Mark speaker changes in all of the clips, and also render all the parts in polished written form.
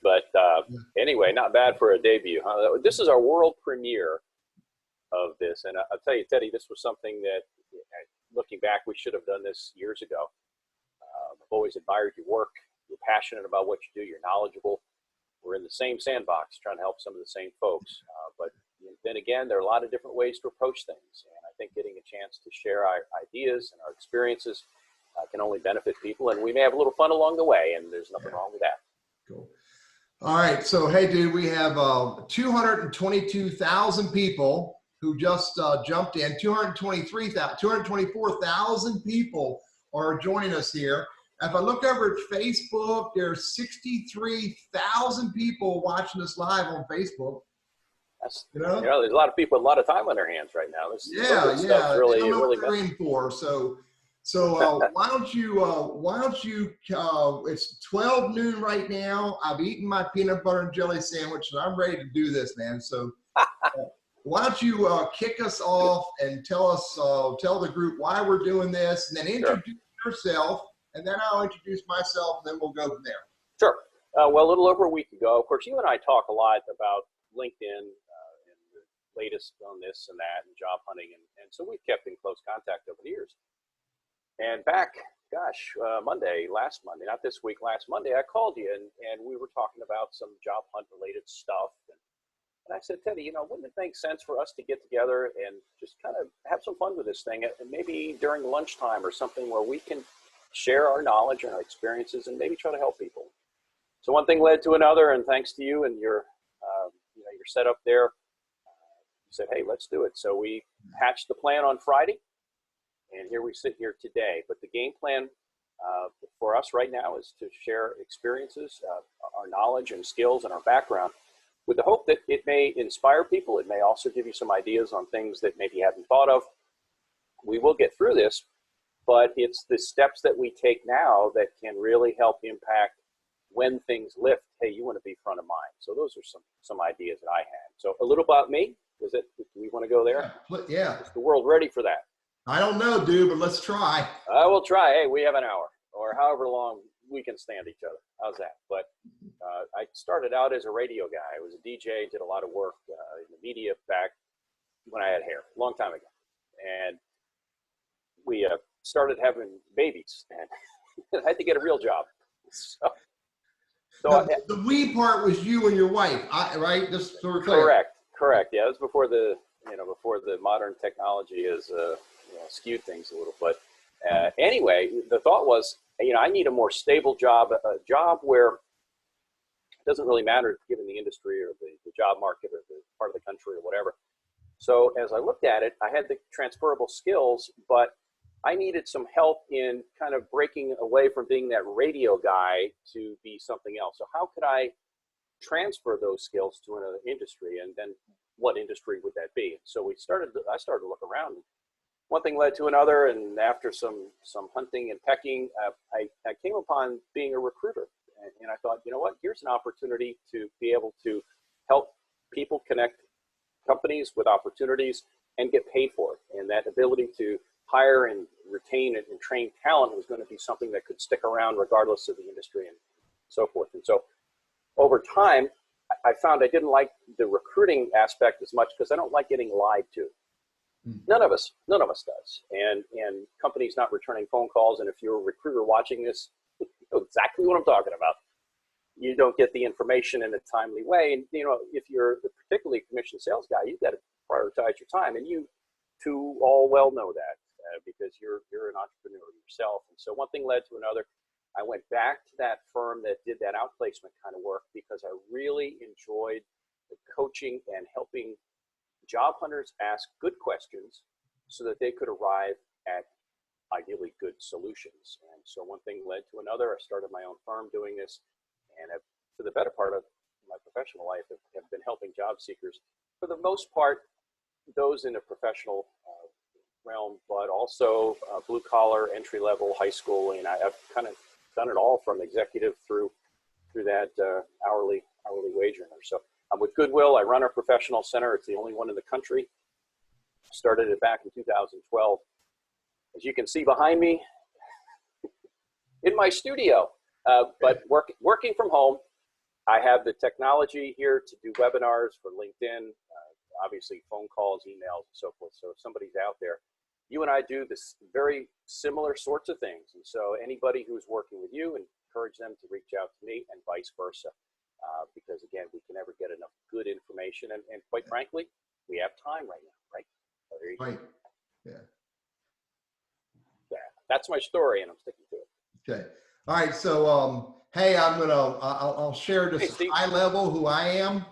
Speaker 1: But anyway, not bad for a debut. Huh? This is our world premiere of this. And I'll tell you, Teddy, this was something that, looking back, we should have done this years ago. I've always admired your work. You're passionate about what you do. You're knowledgeable. We're in the same sandbox trying to help some of the same folks. But then again, there are a lot of different ways to approach things. And I think getting a chance to share our ideas and our experiences can only benefit people. And we may have a little fun along the way, and there's nothing wrong with that.
Speaker 2: Cool. All right. So, hey, dude, we have 222,000 people who just jumped in. 224,000 people are joining us here. If I look over at Facebook, there's 63,000 people watching us live on Facebook.
Speaker 1: That's, there's a lot of people with a lot of time on their hands right now. This stuff's really,
Speaker 2: I know
Speaker 1: really
Speaker 2: what you're in for. So why don't you, it's 12 noon right now. I've eaten my peanut butter and jelly sandwich, and I'm ready to do this, man. So why don't you kick us off and tell the group why we're doing this, and then introduce yourself, and then I'll introduce myself, and then we'll go from there.
Speaker 1: Sure. Well, a little over a week ago, of course, you and I talk a lot about LinkedIn and the latest on this and that and job hunting. And so we've kept in close contact over the years. And back, last Monday, not this week, last Monday, I called you and we were talking about some job hunt related stuff. And I said, Teddy, wouldn't it make sense for us to get together and just kind of have some fun with this thing? And maybe during lunchtime or something where we can share our knowledge and our experiences and maybe try to help people. So one thing led to another, and thanks to you and your setup there, you said, hey, let's do it. So we hatched the plan on Friday, and here we sit here today. But the game plan for us right now is to share experiences, our knowledge and skills and our background, with the hope that it may inspire people. It may also give you some ideas on things that maybe you haven't thought of. We will get through this, but it's the steps that we take now that can really help impact when things lift. Hey, you want to be front of mind. So those are some ideas that I had. So a little about me. Do we want to go there?
Speaker 2: Yeah.
Speaker 1: Is the world ready for that?
Speaker 2: I don't know, dude, but let's try.
Speaker 1: I will try. Hey, we have an hour or however long we can stand each other. How's that? But I started out as a radio guy. I was a DJ, did a lot of work in the media back when I had hair, a long time ago. And we started having babies, and I had to get a real job. So
Speaker 2: the we part was you and your wife, right? Just so we're clear.
Speaker 1: Correct. Yeah, it was before the modern technology has skewed things a little. But anyway, the thought was, I need a more stable job, a job where it doesn't really matter given the industry or the job market or the part of the country or whatever. So as I looked at it, I had the transferable skills, but I needed some help in kind of breaking away from being that radio guy to be something else. So how could I transfer those skills to another industry, and then what industry would that be? So I started to look around. One thing led to another, and after some hunting and pecking, I came upon being a recruiter. And I thought, you know what, here's an opportunity to be able to help people connect companies with opportunities and get paid for it. And that ability to hire and retain and train talent was going to be something that could stick around regardless of the industry and so forth. And so over time, I found I didn't like the recruiting aspect as much because I don't like getting lied to. None of us does. And companies not returning phone calls. And if you're a recruiter watching this, you know exactly what I'm talking about. You don't get the information in a timely way. And, if you're a particularly commission sales guy, you've got to prioritize your time. And you two all well know that because you're an entrepreneur yourself. And so one thing led to another. I went back to that firm that did that outplacement kind of work because I really enjoyed the coaching and helping job hunters ask good questions so that they could arrive at ideally good solutions. And so one thing led to another. I started my own firm doing this, and for the better part of my professional life, have been helping job seekers, for the most part, those in a professional realm, but also blue collar, entry level, high school, and I've kind of done it all from executive through that hourly wage earner. So I'm with Goodwill. I run our professional center. It's the only one in the country. Started it back in 2012. As you can see behind me, in my studio, but working from home. I have the technology here to do webinars for LinkedIn, obviously phone calls, emails, and so forth. So if somebody's out there, you and I do this very similar sorts of things. And so anybody who's working with you, encourage them to reach out to me and vice versa. Because again, we can never get enough good information. And quite frankly, we have time right now, right? So there you go.
Speaker 2: Right. Yeah.
Speaker 1: Yeah. That's my story, and I'm sticking to it.
Speaker 2: Okay. All right. So, hey, I'll share just high level who I am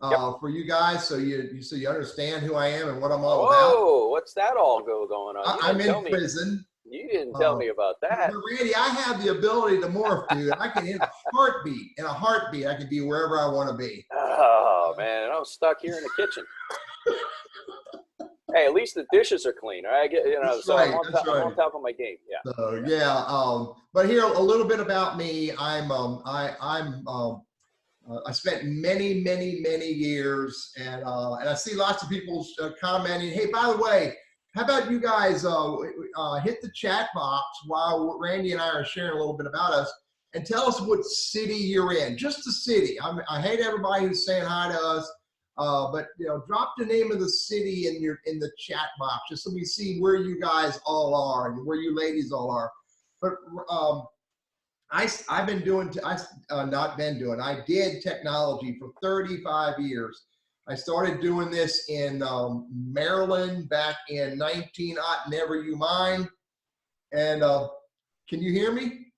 Speaker 2: for you guys, so you understand who I am and what I'm all about.
Speaker 1: Oh, what's that all going on?
Speaker 2: I'm in prison.
Speaker 1: You didn't tell me about that.
Speaker 2: But Randy, I have the ability to morph, dude. I can in a heartbeat, I can be wherever I want to be.
Speaker 1: Oh man, I'm stuck here in the kitchen. Hey, at least the dishes are clean. All right,
Speaker 2: That's
Speaker 1: so
Speaker 2: right,
Speaker 1: I'm on top of my game. Yeah.
Speaker 2: So but here a little bit about me. I spent many years, and I see lots of people commenting. Hey, by the way, how about you guys hit the chat box while Randy and I are sharing a little bit about us, and tell us what city you're in, just the city. I hate everybody who's saying hi to us, but drop the name of the city in the chat box, just so we see where you guys all are and where you ladies all are. But I did technology for 35 years. I started doing this in Maryland back in 19, never you mind. And can you hear me?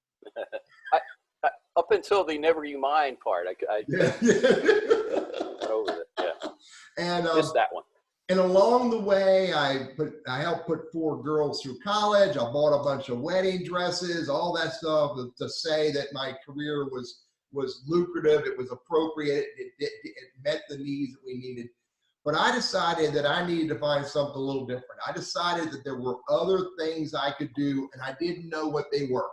Speaker 1: Up until the never you mind part, I
Speaker 2: yeah.
Speaker 1: over it. Yeah.
Speaker 2: And
Speaker 1: missed that one.
Speaker 2: And along the way, I helped put 4 girls through college. I bought a bunch of wedding dresses, all that stuff to say that my career was lucrative. It was appropriate. It met the needs that we needed. But I decided that I needed to find something a little different. I decided that there were other things I could do, and I didn't know what they were.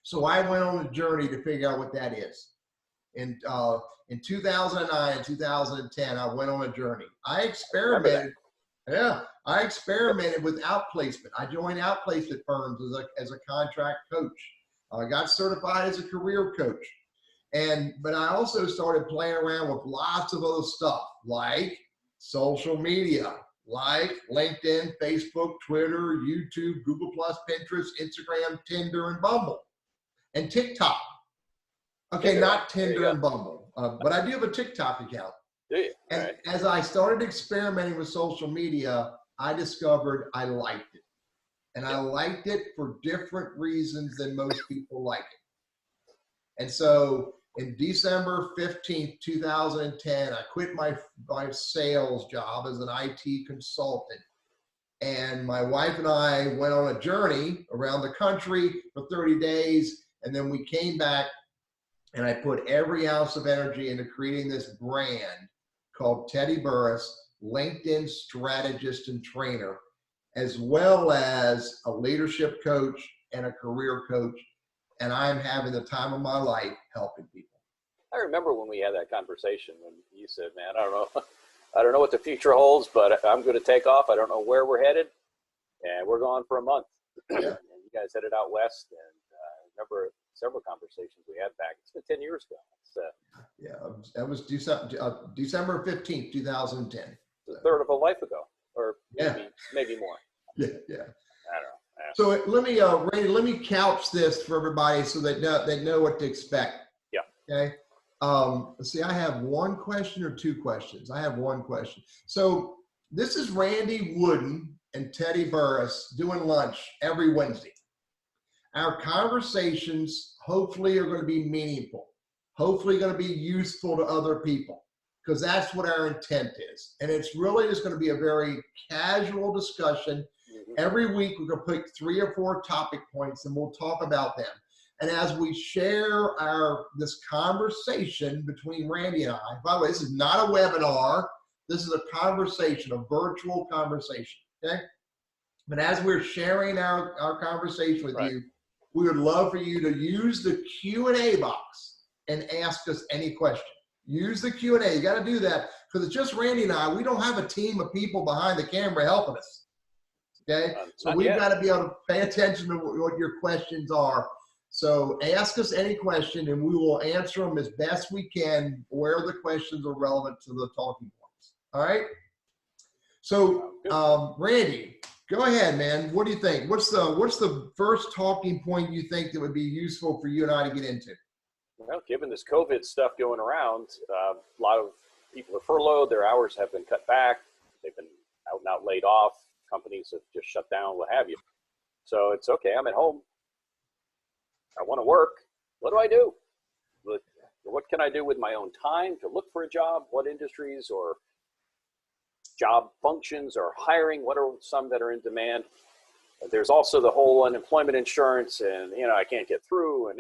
Speaker 2: So I went on a journey to figure out what that is. In 2009 and 2010, I went on a journey. I experimented. Yeah, I experimented with outplacement. I joined outplacement firms as a contract coach. I got certified as a career coach. But I also started playing around with lots of other stuff, like social media, like LinkedIn, Facebook, Twitter, YouTube, Google+, Pinterest, Instagram, Tinder, and Bumble, and TikTok. Okay, not Tinder and Bumble, but I do have a TikTok account. And right. As I started experimenting with social media, I discovered I liked it. And I liked it for different reasons than most people like it. And so in December 15th, 2010, I quit my sales job as an IT consultant. And my wife and I went on a journey around the country for 30 days. And then we came back, and I put every ounce of energy into creating this brand called Teddy Burriss, LinkedIn strategist and trainer, as well as a leadership coach and a career coach. And I'm having the time of my life helping people.
Speaker 1: I remember when we had that conversation when you said, man, I don't know what the future holds, but I'm going to take off. I don't know where we're headed. And we're gone for a month.
Speaker 2: Yeah.
Speaker 1: And you guys headed out west. And I remember several conversations we had back. It's been 10 years ago.
Speaker 2: That was December 15th, 2010.
Speaker 1: A third of a life ago, or maybe more.
Speaker 2: Yeah.
Speaker 1: I don't know.
Speaker 2: So let me, Randy, let me couch this for everybody so they know what to expect.
Speaker 1: Yeah.
Speaker 2: Okay. Let's see, I have one question or two questions. I have one question. So this is Randy Wooden and Teddy Burriss doing lunch every Wednesday. Our conversations hopefully are going to be meaningful, hopefully going to be useful to other people, because that's what our intent is. And it's really just going to be a very casual discussion. Mm-hmm. Every week we're going to pick 3 or 4 topic points and we'll talk about them. And as we share this conversation between Randy and I, by the way, this is not a webinar. This is a conversation, a virtual conversation, okay? But as we're sharing our conversation with you, we would love for you to use the Q&A box and ask us any question. Use the Q&A. You got to do that because it's just Randy and I. We don't have a team of people behind the camera helping us, okay? So we've got to be able to pay attention to what your questions are. So ask us any question and we will answer them as best we can where the questions are relevant to the talking points. All right. So Randy, go ahead, man. What do you think? What's the first talking point you think that would be useful for you and I to get into?
Speaker 1: Well, given this COVID stuff going around, a lot of people are furloughed. Their hours have been cut back. They've been out and out laid off. Companies have just shut down, what have you. So it's okay. I'm at home. I want to work. What do I do? What can I do with my own time to look for a job? What industries or job functions or hiring? What are some that are in demand? There's also the whole unemployment insurance, and I can't get through, and.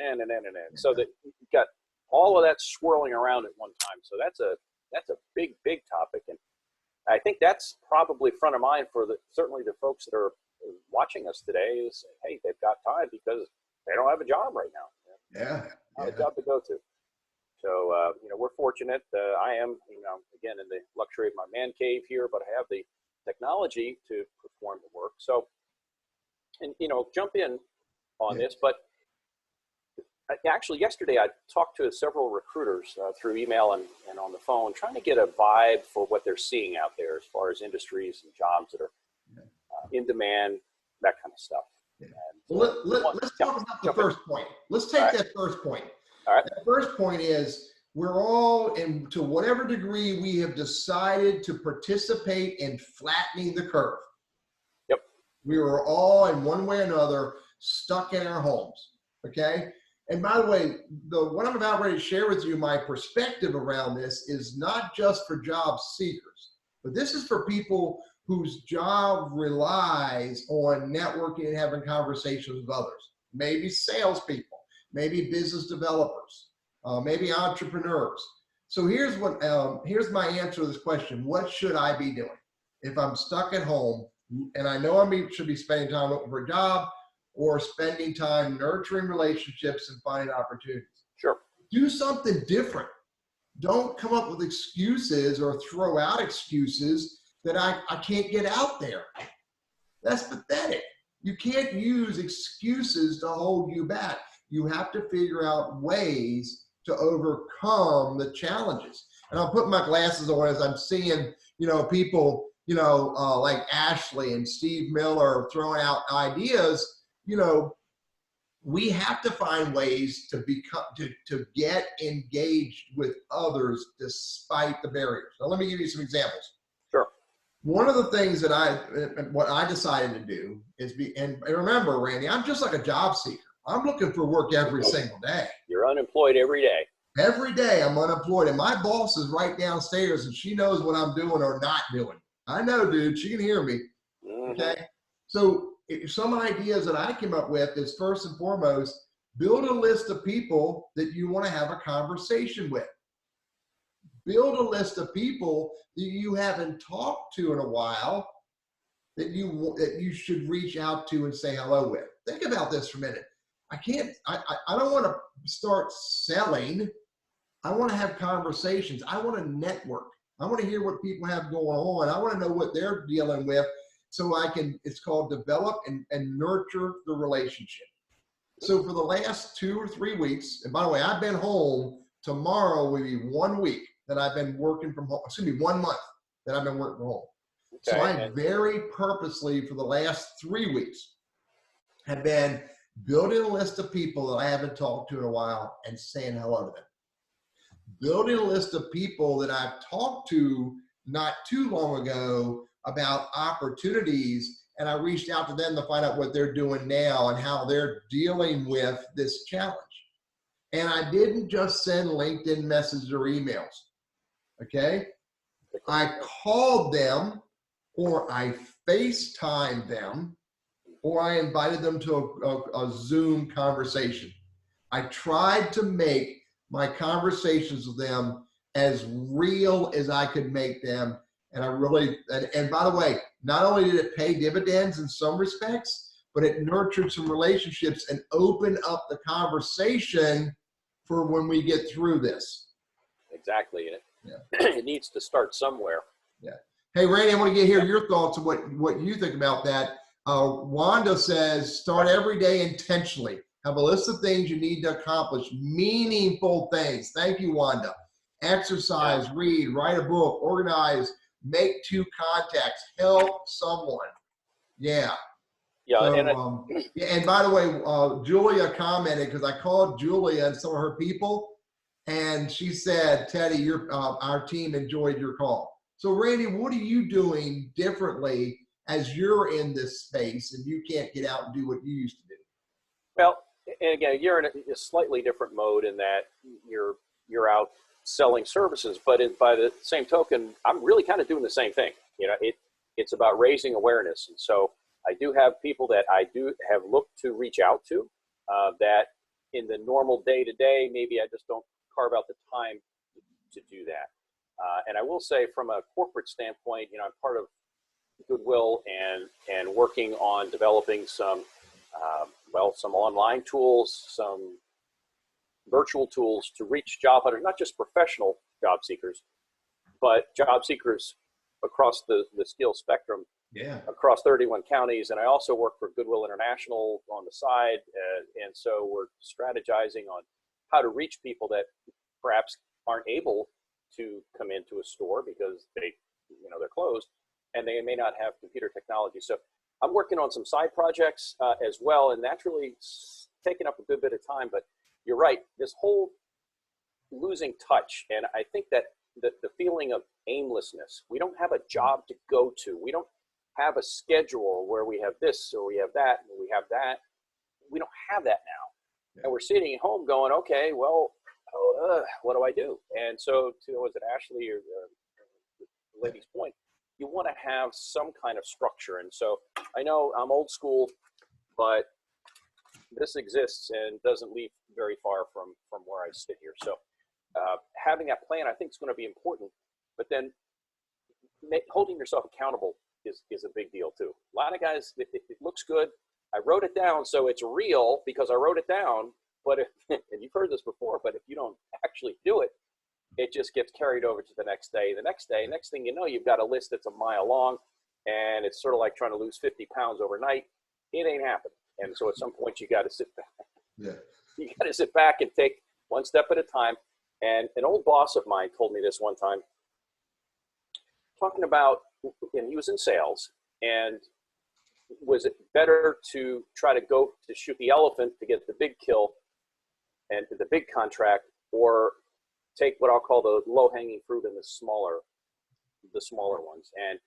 Speaker 1: So that you've got all of that swirling around at one time. So that's a big topic, and I think that's probably front of mind for certainly the folks that are watching us today. Is, hey, they've got time because they don't have a job right now.
Speaker 2: Yeah.
Speaker 1: Not a job to go to. So we're fortunate. I am again in the luxury of my man cave here, but I have the technology to perform the work. So. And, jump in on this, but actually yesterday I talked to several recruiters through email and on the phone, trying to get a vibe for what they're seeing out there as far as industries and jobs that are in demand, that kind of stuff.
Speaker 2: Yeah. Well, let's talk about the first point. Let's take that first point.
Speaker 1: All right.
Speaker 2: The first point is we're all, to whatever degree we have decided to participate in flattening the curve. We were all, in one way or another, stuck in our homes, okay? And by the way, what I'm about ready to share with you, my perspective around this is not just for job seekers, but this is for people whose job relies on networking and having conversations with others. Maybe salespeople, maybe business developers, maybe entrepreneurs. So here's my answer to this question. What should I be doing if I'm stuck at home? And I know I should be spending time looking for a job or spending time nurturing relationships and finding opportunities.
Speaker 1: Sure.
Speaker 2: Do something different. Don't come up with excuses or throw out excuses that I can't get out there. That's pathetic. You can't use excuses to hold you back. You have to figure out ways to overcome the challenges. And I'll put my glasses on as I'm seeing, people like Ashley and Steve Miller throwing out ideas. We have to find ways to get engaged with others despite the barriers. Now, let me give you some examples.
Speaker 1: Sure.
Speaker 2: One of the things that what I decided to do is and remember, Randy, I'm just like a job seeker. I'm looking for work every single day.
Speaker 1: You're unemployed every day. Every
Speaker 2: day I'm unemployed, and my boss is right downstairs, and she knows what I'm doing or not doing. I know, dude. She can hear me.
Speaker 1: Mm-hmm.
Speaker 2: Okay. So some ideas that I came up with is, first and foremost, build a list of people that you want to have a conversation with. Build a list of people that you haven't talked to in a while that you should reach out to and say hello with. Think about this for a minute. I don't want to start selling. I want to have conversations. I want to network. I want to hear what people have going on. I want to know what they're dealing with so it's called develop and nurture the relationship. So for the last 2 or 3 weeks, and by the way, I've been home. Tomorrow will be 1 week that I've been working from home. 1 month that I've been working from home. Okay. So I very purposely for the last 3 weeks have been building a list of people that I haven't talked to in a while and saying hello to them. Building a list of people that I've talked to not too long ago about opportunities, and I reached out to them to find out what they're doing now and how they're dealing with this challenge. And I didn't just send LinkedIn messages or emails, okay? I called them, or I FaceTimed them, or I invited them to a Zoom conversation. I tried to make my conversations with them as real as I could make them. And and by the way, not only did it pay dividends in some respects, but it nurtured some relationships and opened up the conversation for when we get through this.
Speaker 1: Exactly. It needs to start somewhere.
Speaker 2: Yeah. Hey, Randy, I want to hear your thoughts on what you think about that. Wanda says, start every day intentionally. Have a list of things you need to accomplish, meaningful things. Thank you, Wanda. Exercise, read, write a book, organize, make 2 contacts, help someone. Yeah.
Speaker 1: Yeah.
Speaker 2: So, yeah, and by the way, Julia commented, because I called Julia and some of her people, and she said, Teddy, our team enjoyed your call. So Randy, what are you doing differently as you're in this space and you can't get out and do what you used to do?
Speaker 1: Well, and again, you're in a slightly different mode in that you're out selling services, but by the same token, I'm really kind of doing the same thing. You know, it's about raising awareness. And so I do have people that I do have looked to reach out to that in the normal day-to-day, maybe I just don't carve out the time to do that. And I will say from a corporate standpoint, you know, I'm part of Goodwill and working on developing some online tools, some virtual tools to reach job hunters, not just professional job seekers, but job seekers across the skill spectrum, across 31 counties. And I also work for Goodwill International on the side. And so we're strategizing on how to reach people that perhaps aren't able to come into a store because they're closed and they may not have computer technology. So I'm working on some side projects as well, and that's really taking up a good bit of time. But you're right, this whole losing touch, and I think that the feeling of aimlessness, we don't have a job to go to. We don't have a schedule where we have this or we have that and we have that. We don't have that now. Yeah. And we're sitting at home going, okay, well, what do I do? And so was it Ashley or the lady's point, you want to have some kind of structure. And so I know I'm old school, but this exists and doesn't leave very far from where I sit here. So having that plan, I think, is going to be important. But then holding yourself accountable is a big deal too. A lot of guys, it looks good. I wrote it down, so it's real because I wrote it down. But and you've heard this before, but if you don't actually do it, it just gets carried over to the next day. The next day, next thing you know, you've got a list that's a mile long, and it's sort of like trying to lose 50 pounds overnight. It ain't happening. And so at some point, you got to sit back. Yeah. You got to sit back and take one step at a time. And an old boss of mine told me this one time, talking about, and he was in sales, and was it better to try to go to shoot the elephant to get the big kill and the big contract, or take what I'll call the low-hanging fruit and the smaller ones? And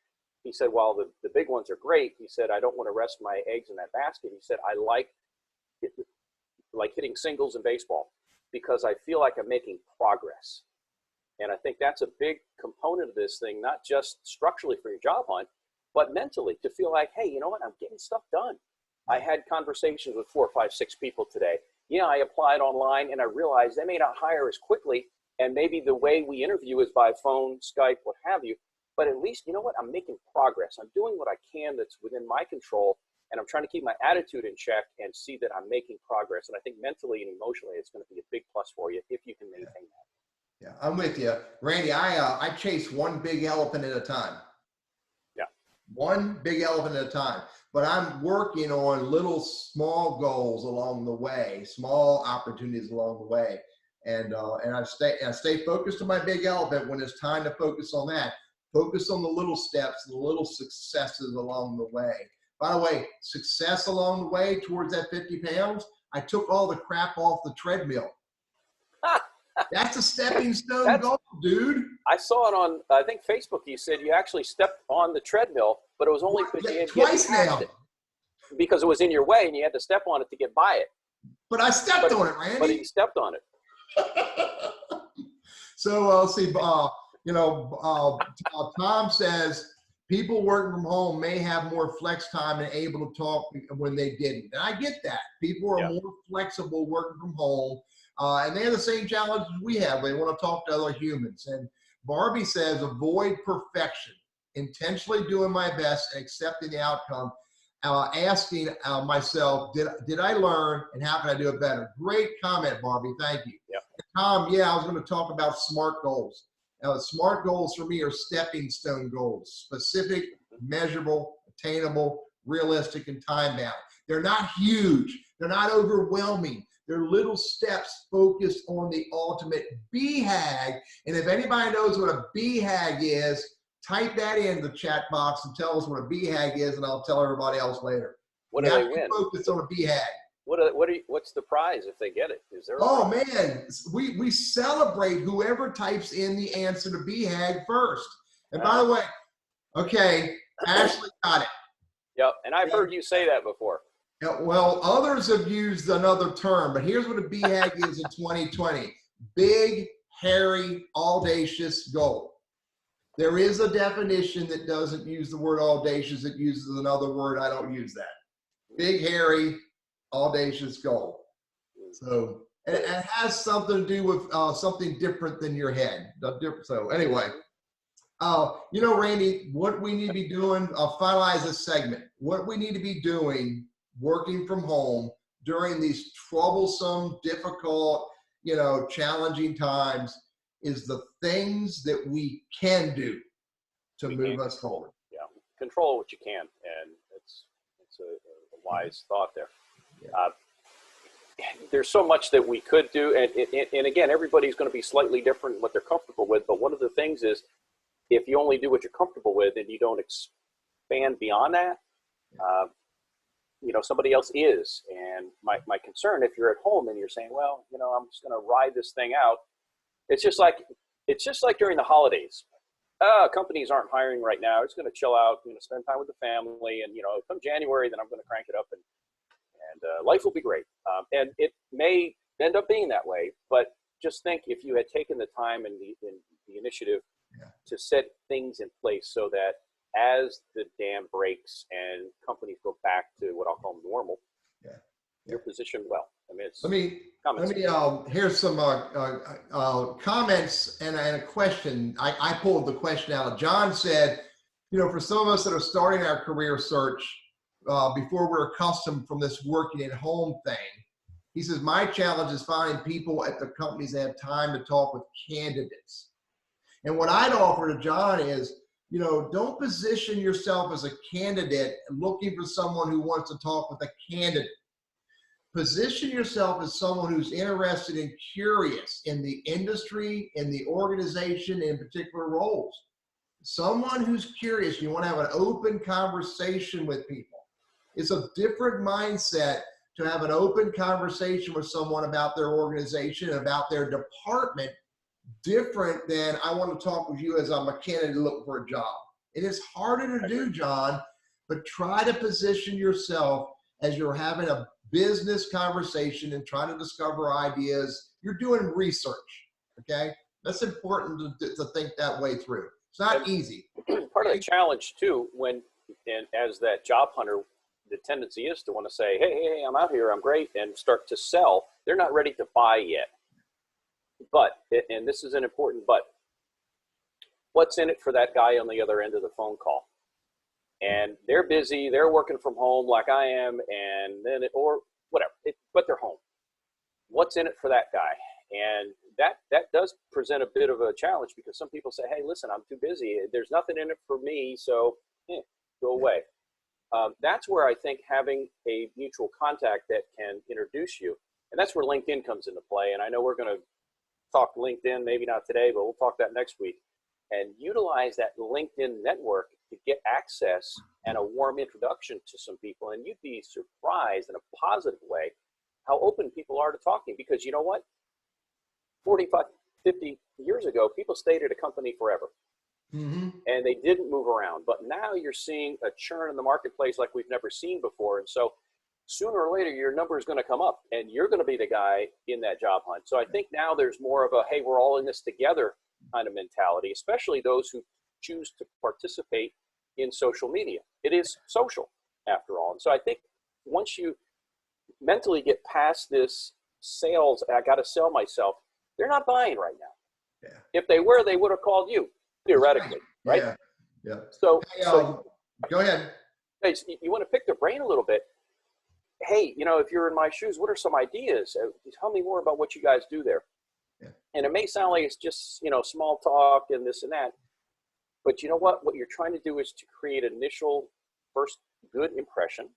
Speaker 1: he said, while the big ones are great, he said, I don't want to rest my eggs in that basket. He said, I like hitting singles in baseball because I feel like I'm making progress. And I think that's a big component of this thing, not just structurally for your job hunt, but mentally, to feel like, hey, you know what, I'm getting stuff done. I had conversations with 4, 5, 6 people today. Yeah, I applied online and I realized they may not hire as quickly, and maybe the way we interview is by phone, Skype, what have you, but at least, you know what, I'm making progress. I'm doing what I can that's within my control, and I'm trying to keep my attitude in check and see that I'm making progress. And I think mentally and emotionally, it's going to be a big plus for you if you can maintain that.
Speaker 2: Yeah, I'm with you. Randy, I chase one big elephant at a time.
Speaker 1: Yeah. One
Speaker 2: big elephant at a time. But I'm working on little small goals along the way, small opportunities along the way. And I stay focused on my big elephant when it's time to focus on that. Focus on the little steps, the little successes along the way. By the way, success along the way towards that 50 pounds, I took all the crap off the treadmill. That's a stepping stone goal, dude.
Speaker 1: I saw it on, I think, Facebook. You said you actually stepped on the treadmill, but it was only
Speaker 2: twice now.
Speaker 1: Because it was in your way and you had to step on it to get by it.
Speaker 2: But I stepped on it, Randy.
Speaker 1: But you stepped on it.
Speaker 2: So let's see. Tom says people working from home may have more flex time and able to talk when they didn't. And I get that. People are more flexible working from home. And they have the same challenges we have. They want to talk to other humans. And Barbie says, avoid perfection, intentionally doing my best and accepting the outcome. Asking myself, did I learn and how can I do it better? Great comment, Barbie. Thank you.
Speaker 1: Yep.
Speaker 2: Tom, I was going to talk about SMART goals. Now, SMART goals for me are stepping stone goals: specific, measurable, attainable, realistic, and time bound. They're not huge. They're not overwhelming. They're little steps focused on the ultimate BHAG. And if anybody knows what a BHAG is, type that in the chat box and tell us what a BHAG is, and I'll tell everybody else later.
Speaker 1: What do they win?
Speaker 2: Focus on a BHAG.
Speaker 1: What's the prize if they get it? Is there?
Speaker 2: Oh man, we celebrate whoever types in the answer to BHAG first. And by the way, okay, Ashley got it.
Speaker 1: Yep, and I've heard you say that before.
Speaker 2: Yeah, well, others have used another term, but here's what a BHAG is in 2020. Big, hairy, audacious goal. There is a definition that doesn't use the word audacious. It uses another word. I don't use that. Big, hairy, audacious goal. So and it has something to do with something different than your head. So anyway, you know, Randy, what we need to be doing, I'll finalize this segment. What we need to be doing working from home during these troublesome, difficult, you know, challenging times is the things that we can do to move us forward.
Speaker 1: Yeah, control what you can, and it's a wise thought there. Yeah. There's so much that we could do, and again, everybody's going to be slightly different in what they're comfortable with. But one of the things is, if you only do what you're comfortable with and you don't expand beyond that, you know, somebody else is. And my concern, if you're at home and you're saying, well, you know, I'm just going to ride this thing out, it's just like during the holidays. Companies aren't hiring right now. It's going to chill out, you know, spend time with the family, and you know, come January, then I'm going to crank it up, and life will be great. And it may end up being that way, but just think if you had taken the time and the initiative to set things in place so that as the dam breaks and companies go back to what I'll call normal, you're positioned well. I mean,
Speaker 2: here's some comments and a question. I pulled the question out. John said, you know, for some of us that are starting our career search, before we're accustomed from this working at home thing, he says, my challenge is finding people at the companies that have time to talk with candidates. And what I'd offer to John is, you know, don't position yourself as a candidate looking for someone who wants to talk with a candidate. Position yourself as someone who's interested and curious in the industry, in the organization, in particular roles. Someone who's curious, you want to have an open conversation with people. It's a different mindset to have an open conversation with someone about their organization, about their department, different than I want to talk with you as I'm a candidate looking for a job. It is harder to do, John, but try to position yourself as you're having a business conversation and trying to discover ideas. You're doing research, okay? That's important to think that way through. It's not easy.
Speaker 1: Part of the challenge too, and as that job hunter, the tendency is to want to say, hey, I'm out here, I'm great, and start to sell. They're not ready to buy yet. But, and this is an important but, what's in it for that guy on the other end of the phone call? And they're busy, they're working from home like I am, and then, or whatever, but they're home. What's in it for that guy? And that does present a bit of a challenge, because some people say, hey, listen, I'm too busy. There's nothing in it for me, so go away. That's where I think having a mutual contact that can introduce you, and that's where LinkedIn comes into play. And I know we're going to talk LinkedIn, maybe not today, but we'll talk that next week, and utilize that LinkedIn network to get access and a warm introduction to some people. And you'd be surprised in a positive way how open people are to talking, because you know what? 45, 50 years ago, people stayed at a company forever. Mm-hmm. And they didn't move around. But now you're seeing a churn in the marketplace like we've never seen before. And so sooner or later, your number is going to come up, and you're going to be the guy in that job hunt. So I think now there's more of a, hey, we're all in this together kind of mentality, especially those who choose to participate in social media. It is social, after all. And so I think once you mentally get past this sales, I got to sell myself, they're not buying right now. Yeah. If they were, they would have called you, theoretically, right?
Speaker 2: Yeah.
Speaker 1: So
Speaker 2: go ahead.
Speaker 1: Hey, you want to pick their brain a little bit. Hey, you know, if you're in my shoes, what are some ideas? Tell me more about what you guys do there. Yeah. And it may sound like it's just, you know, small talk and this and that, but you know what? What you're trying to do is to create an initial first good impression,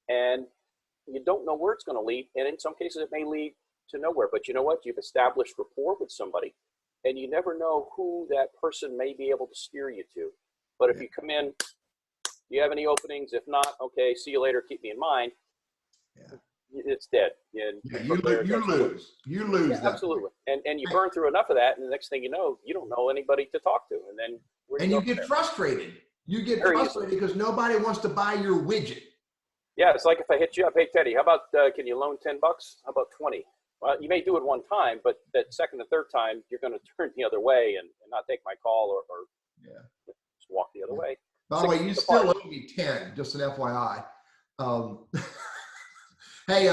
Speaker 1: and you don't know where it's going to lead. And in some cases, it may lead to nowhere. But you know what? You've established rapport with somebody, and you never know who that person may be able to steer you to. But if you come in, do you have any openings? If not, okay, see you later. Keep me in mind.
Speaker 2: Yeah.
Speaker 1: It's dead.
Speaker 2: You lose. You lose.
Speaker 1: Yeah, absolutely. And you burn through enough of that, and the next thing you know, you don't know anybody to talk to. And then
Speaker 2: you get frustrated. You get frustrated because nobody wants to buy your widget.
Speaker 1: Yeah, it's like if I hit you up, hey, Teddy, how about, can you loan $10? How about 20? Well, you may do it one time, but that second and third time, you're going to turn the other way and not take my call or just walk the other way.
Speaker 2: By the way, you still owe me 10, just an FYI. Hey,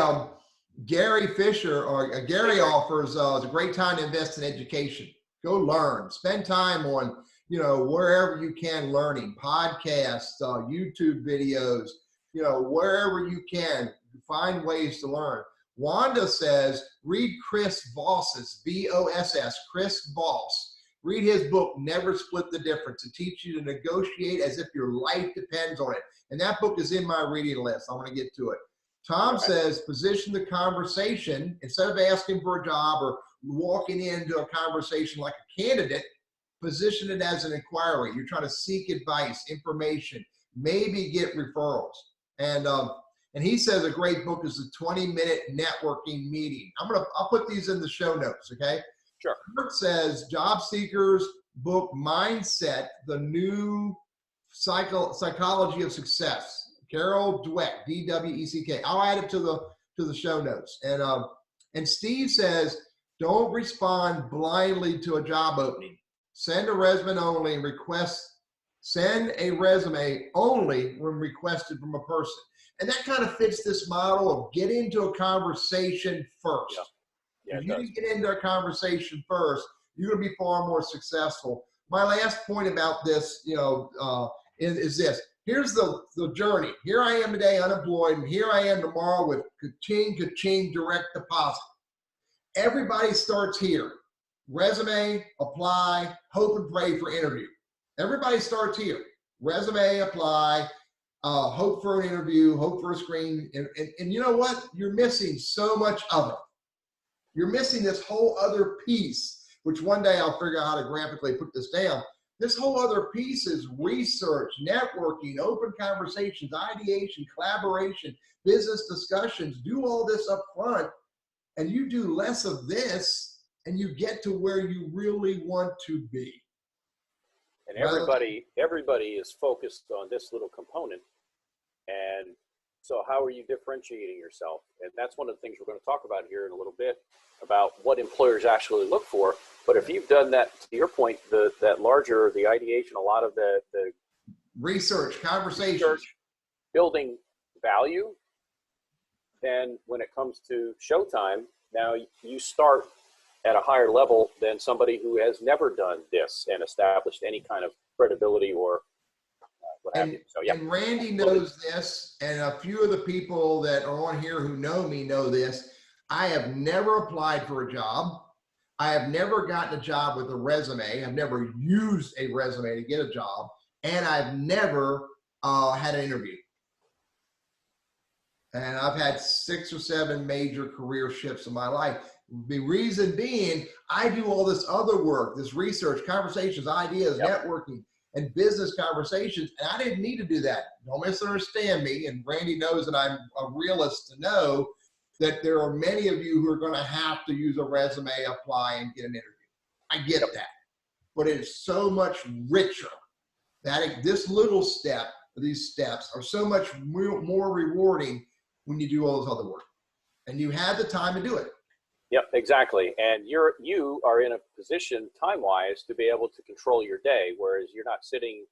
Speaker 2: Gary Fisher, or Gary offers, it's a great time to invest in education. Go learn, spend time on, wherever you can, learning, podcasts, YouTube videos, wherever you can, find ways to learn. Wanda says, read Chris Voss's, V-O-S-S, Chris Voss. Read his book, Never Split the Difference, to teach you to negotiate as if your life depends on it. And that book is in my reading list. I want to get to it. Tom says, position the conversation, instead of asking for a job or walking into a conversation like a candidate, position it as an inquiry. You're trying to seek advice, information, maybe get referrals. And he says a great book is the 20-minute networking meeting. I'll put these in the show notes, okay?
Speaker 1: Sure.
Speaker 2: Kurt says job seekers book Mindset, the new psychology of success. Carol Dweck, D-W-E-C-K. I'll add it to the show notes. And Steve says, don't respond blindly to a job opening. Send a resume only and send a resume only when requested from a person. And that kind of fits this model of get into a conversation first.
Speaker 1: Yeah,
Speaker 2: if you can get into a conversation first, you're going to be far more successful. My last point about this, is this. Here's the journey. Here I am today unemployed, and here I am tomorrow with ka-ching, direct deposit. Everybody starts here. Resume, apply, hope and pray for interview. Everybody starts here. Resume, apply, hope for an interview, hope for a screen. And you know what? You're missing so much of it. You're missing this whole other piece, which one day I'll figure out how to graphically put this down. This whole other piece is research, networking, open conversations, ideation, collaboration, business discussions. Do all this up front, and you do less of this, and you get to where you really want to be.
Speaker 1: And everybody is focused on this little component. And so how are you differentiating yourself? And that's one of the things we're going to talk about here in a little bit, about what employers actually look for. But if you've done that, to your point, that larger, the ideation, a lot of the
Speaker 2: research, conversation,
Speaker 1: building value, then when it comes to showtime, now you start at a higher level than somebody who has never done this and established any kind of credibility or what have you. So, yeah.
Speaker 2: And Randy knows this, and a few of the people that are on here who know me know this. I have never applied for a job. I have never gotten a job with a resume. I've never used a resume to get a job, and I've never had an interview. And I've had 6 or 7 major career shifts in my life. The reason being, I do all this other work, this research, conversations, ideas, networking, and business conversations, and I didn't need to do that. Don't misunderstand me, and Randy knows that I'm a realist to know that there are many of you who are going to have to use a resume, apply, and get an interview. I get that. But it is so much richer. This little step, these steps are so much more rewarding when you do all this other work. And you have the time to do it.
Speaker 1: Yep, exactly. And you are in a position time-wise to be able to control your day, whereas you're not sitting,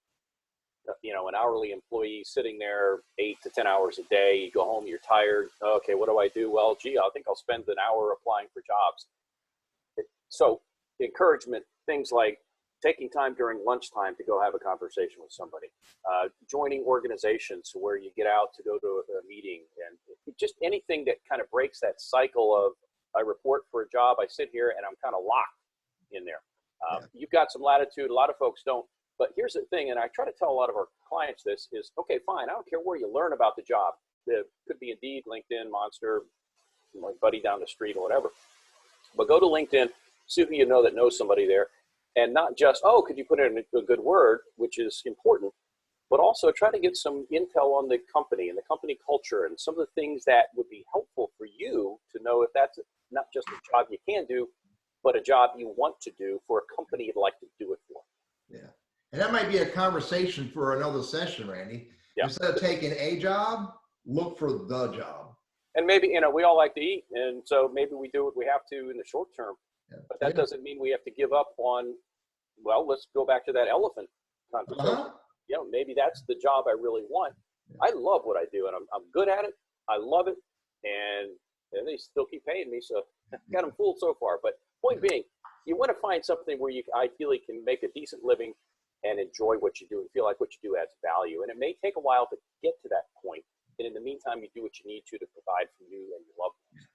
Speaker 1: an hourly employee sitting there 8 to 10 hours a day. You go home, you're tired. Okay, what do I do? Well, I think I'll spend an hour applying for jobs. So encouragement, things like taking time during lunchtime to go have a conversation with somebody, joining organizations where you get out to go to a meeting, and just anything that kind of breaks that cycle of I report for a job, I sit here, and I'm kind of locked in there. You've got some latitude. A lot of folks don't. But here's the thing, and I try to tell a lot of our clients this is, okay, fine. I don't care where you learn about the job. It could be Indeed, LinkedIn, Monster, my buddy down the street or whatever. But go to LinkedIn, see who you know that knows somebody there, and not just, oh, could you put in a good word, which is important, but also try to get some intel on the company and the company culture and some of the things that would be helpful for you to know if that's not just a job you can do, but a job you want to do for a company you'd like to do it for.
Speaker 2: Yeah. And that might be a conversation for another session, Randy.
Speaker 1: Yeah.
Speaker 2: Instead of taking a job, look for the job.
Speaker 1: And maybe, you know, we all like to eat, and so maybe we do what we have to in the short term, but that doesn't mean we have to give up on, well, let's go back to that elephant conversation. You know, maybe that's the job I really want. I love what I do, and I'm good at it. I love it, and they still keep paying me, so I got them fooled so far. But point being, you want to find something where you ideally can make a decent living and enjoy what you do and feel like what you do adds value. And it may take a while to get to that point. And in the meantime, you do what you need to provide for you and your loved ones.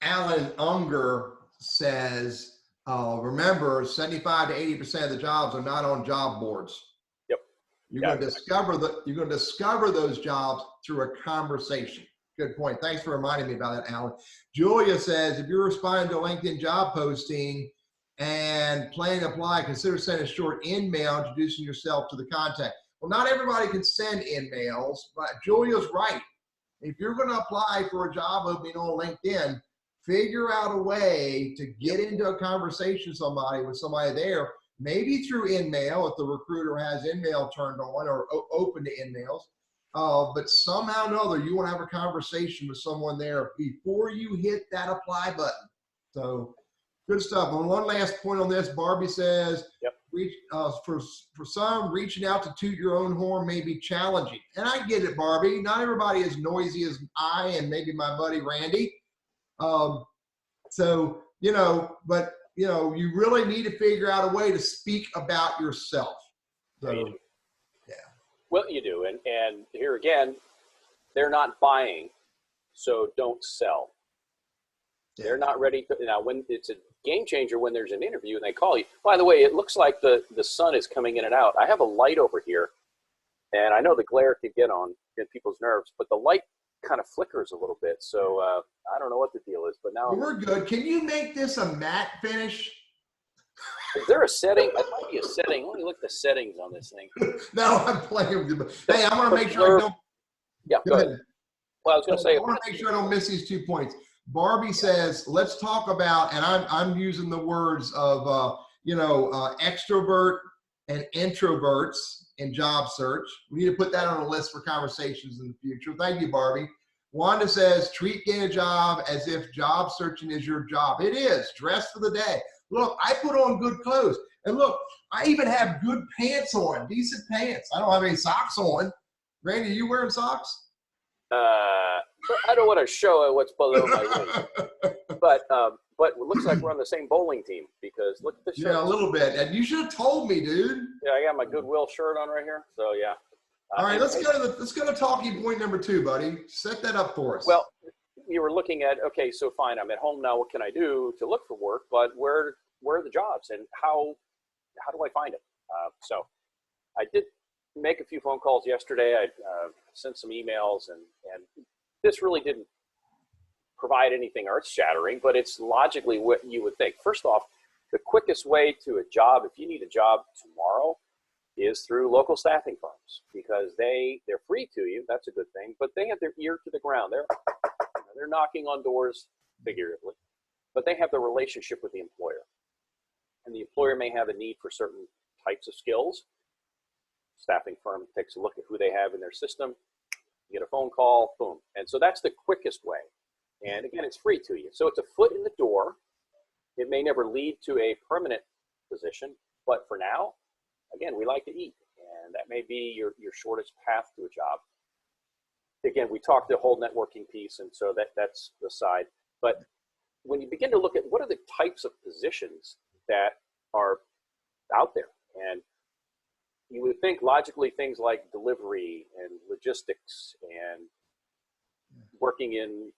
Speaker 2: Alan Unger says, remember, 75 to 80% of the jobs are not on job boards.
Speaker 1: Yep.
Speaker 2: You're going to discover those jobs through a conversation. Good point. Thanks for reminding me about that, Alan. Julia says, if you're responding to a LinkedIn job posting and planning to apply, consider sending a short email introducing yourself to the contact. Well, not everybody can send emails, but Julia's right. If you're going to apply for a job opening on LinkedIn, figure out a way to get into a conversation with somebody there, maybe through InMail if the recruiter has InMail turned on or open to InMails. But somehow or another, you want to have a conversation with someone there before you hit that apply button. So good stuff. And one last point on this, Barbie says, for some, reaching out to toot your own horn may be challenging. And I get it, Barbie. Not everybody is noisy as I and maybe my buddy Randy. So, you know, but, you know, you really need to figure out a way to speak about yourself. So, yeah.
Speaker 1: Well, you do. And here again, they're not buying, so don't sell. Yeah. They're not ready to, now when it's a game changer when there's an interview and they call you. By the way, it looks like the sun is coming in and out. I have a light over here, and I know the glare could get people's nerves, but the light kind of flickers a little bit. So I don't know what the deal is, but now
Speaker 2: we're good. Can you make this a matte finish?
Speaker 1: Is there a setting? It might be a setting. Let me look at the settings on this thing.
Speaker 2: No, I'm playing with you. Hey, I want to make sure I don't.
Speaker 1: Yeah, go ahead. Well, I was going to say.
Speaker 2: I want to make sure I don't miss these 2 points. Barbie says, let's talk about, and I'm using the words of, extrovert and introverts in job search. We need to put that on a list for conversations in the future. Thank you, Barbie. Wanda says, treat getting a job as if job searching is your job. It is. Dress for the day. Look, I put on good clothes. And look, I even have good pants on, decent pants. I don't have any socks on. Randy, are you wearing socks?
Speaker 1: I don't want to show what's below my waist, but it looks like we're on the same bowling team because look at the shirt.
Speaker 2: Yeah, a little bit. And you should have told me, dude.
Speaker 1: Yeah, I got my Goodwill shirt on right here. So yeah.
Speaker 2: All right, let's go to talking point number 2, buddy. Set that up for us.
Speaker 1: Well, you were looking at, okay, so fine, I'm at home now. What can I do to look for work? But where are the jobs and how do I find them? So I did make a few phone calls yesterday. I sent some emails and this really didn't provide anything earth-shattering, but it's logically what you would think. First off, the quickest way to a job, if you need a job tomorrow, is through local staffing firms because they're free to you. That's a good thing, but they have their ear to the ground. They're knocking on doors figuratively, but they have the relationship with the employer. And the employer may have a need for certain types of skills. Staffing firm takes a look at who they have in their system. You get a phone call, boom. And so that's the quickest way. And again, it's free to you. So it's a foot in the door. It may never lead to a permanent position, but for now, again, we like to eat. And that may be your shortest path to a job. Again, we talked the whole networking piece, and so that's the side. But when you begin to look at what are the types of positions that are out there, and you would think logically things like delivery and logistics and working in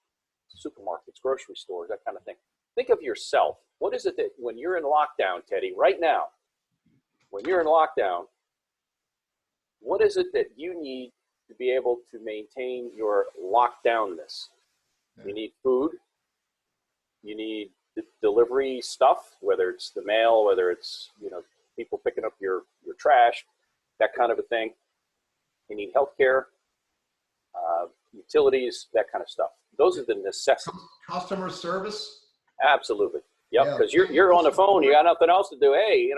Speaker 1: supermarkets, grocery stores, that kind of thing. Think of yourself. What is it that when you're in lockdown, Teddy, right now, when you're in lockdown, what is it that you need to be able to maintain your lockdownness. You need food. You need delivery stuff, whether it's the mail, whether it's, people picking up your trash, that kind of a thing. You need healthcare, utilities, that kind of stuff. Those are the necessities.
Speaker 2: Customer service.
Speaker 1: Absolutely. Yep. Because you're on the phone, you got nothing else to do. Hey,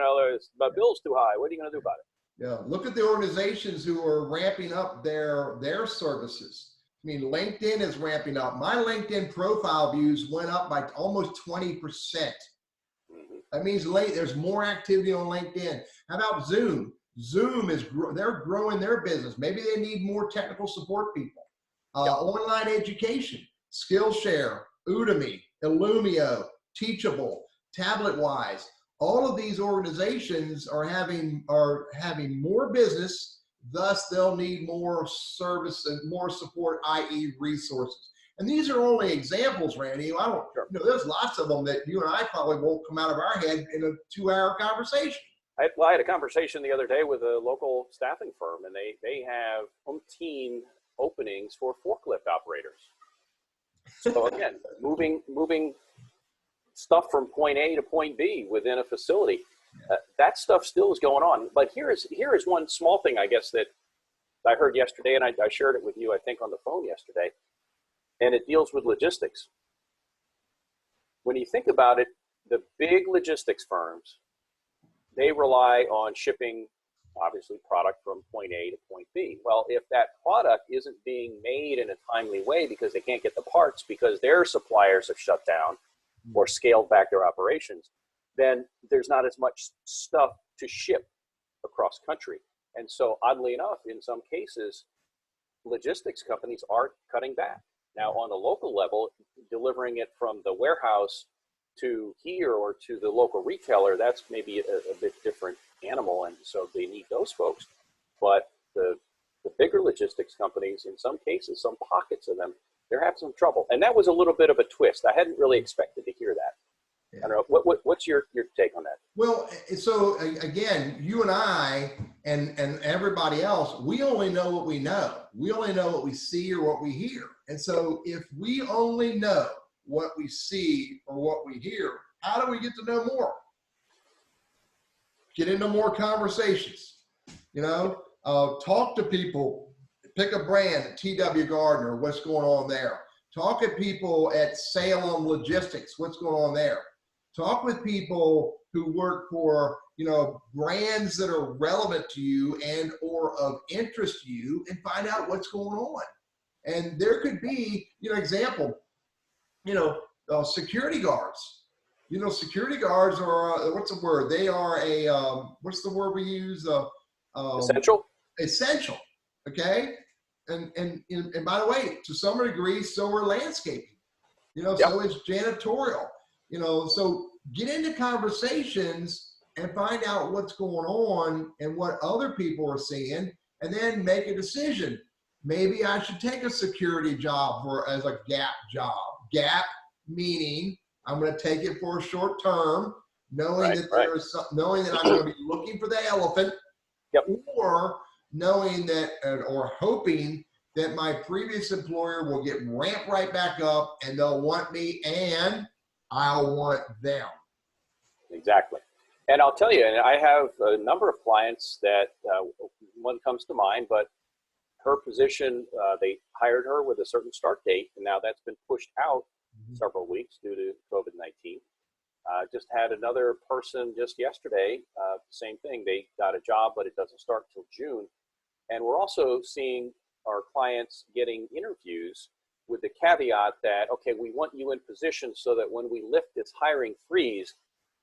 Speaker 1: my bill's too high. What are you going to do about it?
Speaker 2: Yeah. Look at the organizations who are ramping up their services. I mean, LinkedIn is ramping up. My LinkedIn profile views went up by almost 20%. That means there's more activity on LinkedIn. How about Zoom? Zoom they're growing their business. Maybe they need more technical support people. Online education, Skillshare, Udemy, Illumio, Teachable, TabletWise. All of these organizations are having more business. Thus, they'll need more service and more support, i.e. resources. And these are only examples, Randy. There's lots of them that you and I probably won't come out of our head in a 2-hour conversation.
Speaker 1: I had a conversation the other day with a local staffing firm, and they have umpteen openings for forklift operators. So again, moving stuff from point A to point B within a facility. That stuff still is going on. But here is one small thing, I guess, that I heard yesterday, and I shared it with you, I think, on the phone yesterday, and it deals with logistics. When you think about it, the big logistics firms, they rely on shipping, obviously, product from point A to point B. Well, if that product isn't being made in a timely way because they can't get the parts because their suppliers have shut down or scaled back their operations, then there's not as much stuff to ship across country. And so oddly enough, in some cases, logistics companies are cutting back. Now on the local level, delivering it from the warehouse to here or to the local retailer, that's maybe a bit different animal. And so they need those folks. But the bigger logistics companies, in some cases, some pockets of them, they're having some trouble. And that was a little bit of a twist. I hadn't really expected to hear that. I don't know. What's your take on that?
Speaker 2: Well, so again, you and I and everybody else, we only know what we know. We only know what we see or what we hear. And so if we only know what we see or what we hear, how do we get to know more? Get into more conversations. Talk to people. Pick a brand, TW Gardner, what's going on there. Talk to people at Salem Logistics, what's going on there. Talk with people who work for, brands that are relevant to you and or of interest to you, and find out what's going on. And there could be, example, security guards. Security guards are, what's the word? They are what's the word we use?
Speaker 1: Essential.
Speaker 2: Essential. Okay. And by the way, to some degree, so are landscaping, so is janitorial, so get into conversations and find out what's going on and what other people are seeing, and then make a decision. Maybe I should take a security job as a gap job. Gap meaning I'm going to take it for a short term, knowing that I'm going to be looking for the elephant, or knowing that or hoping that my previous employer will get ramped right back up and they'll want me and I'll want them.
Speaker 1: Exactly. And I'll tell you, and I have a number of clients that one comes to mind, but her position, they hired her with a certain start date, and now that's been pushed out several weeks due to COVID-19. Just had another person just yesterday, same thing. They got a job, but it doesn't start till June. And we're also seeing our clients getting interviews with the caveat that, okay, we want you in position so that when we lift this hiring freeze,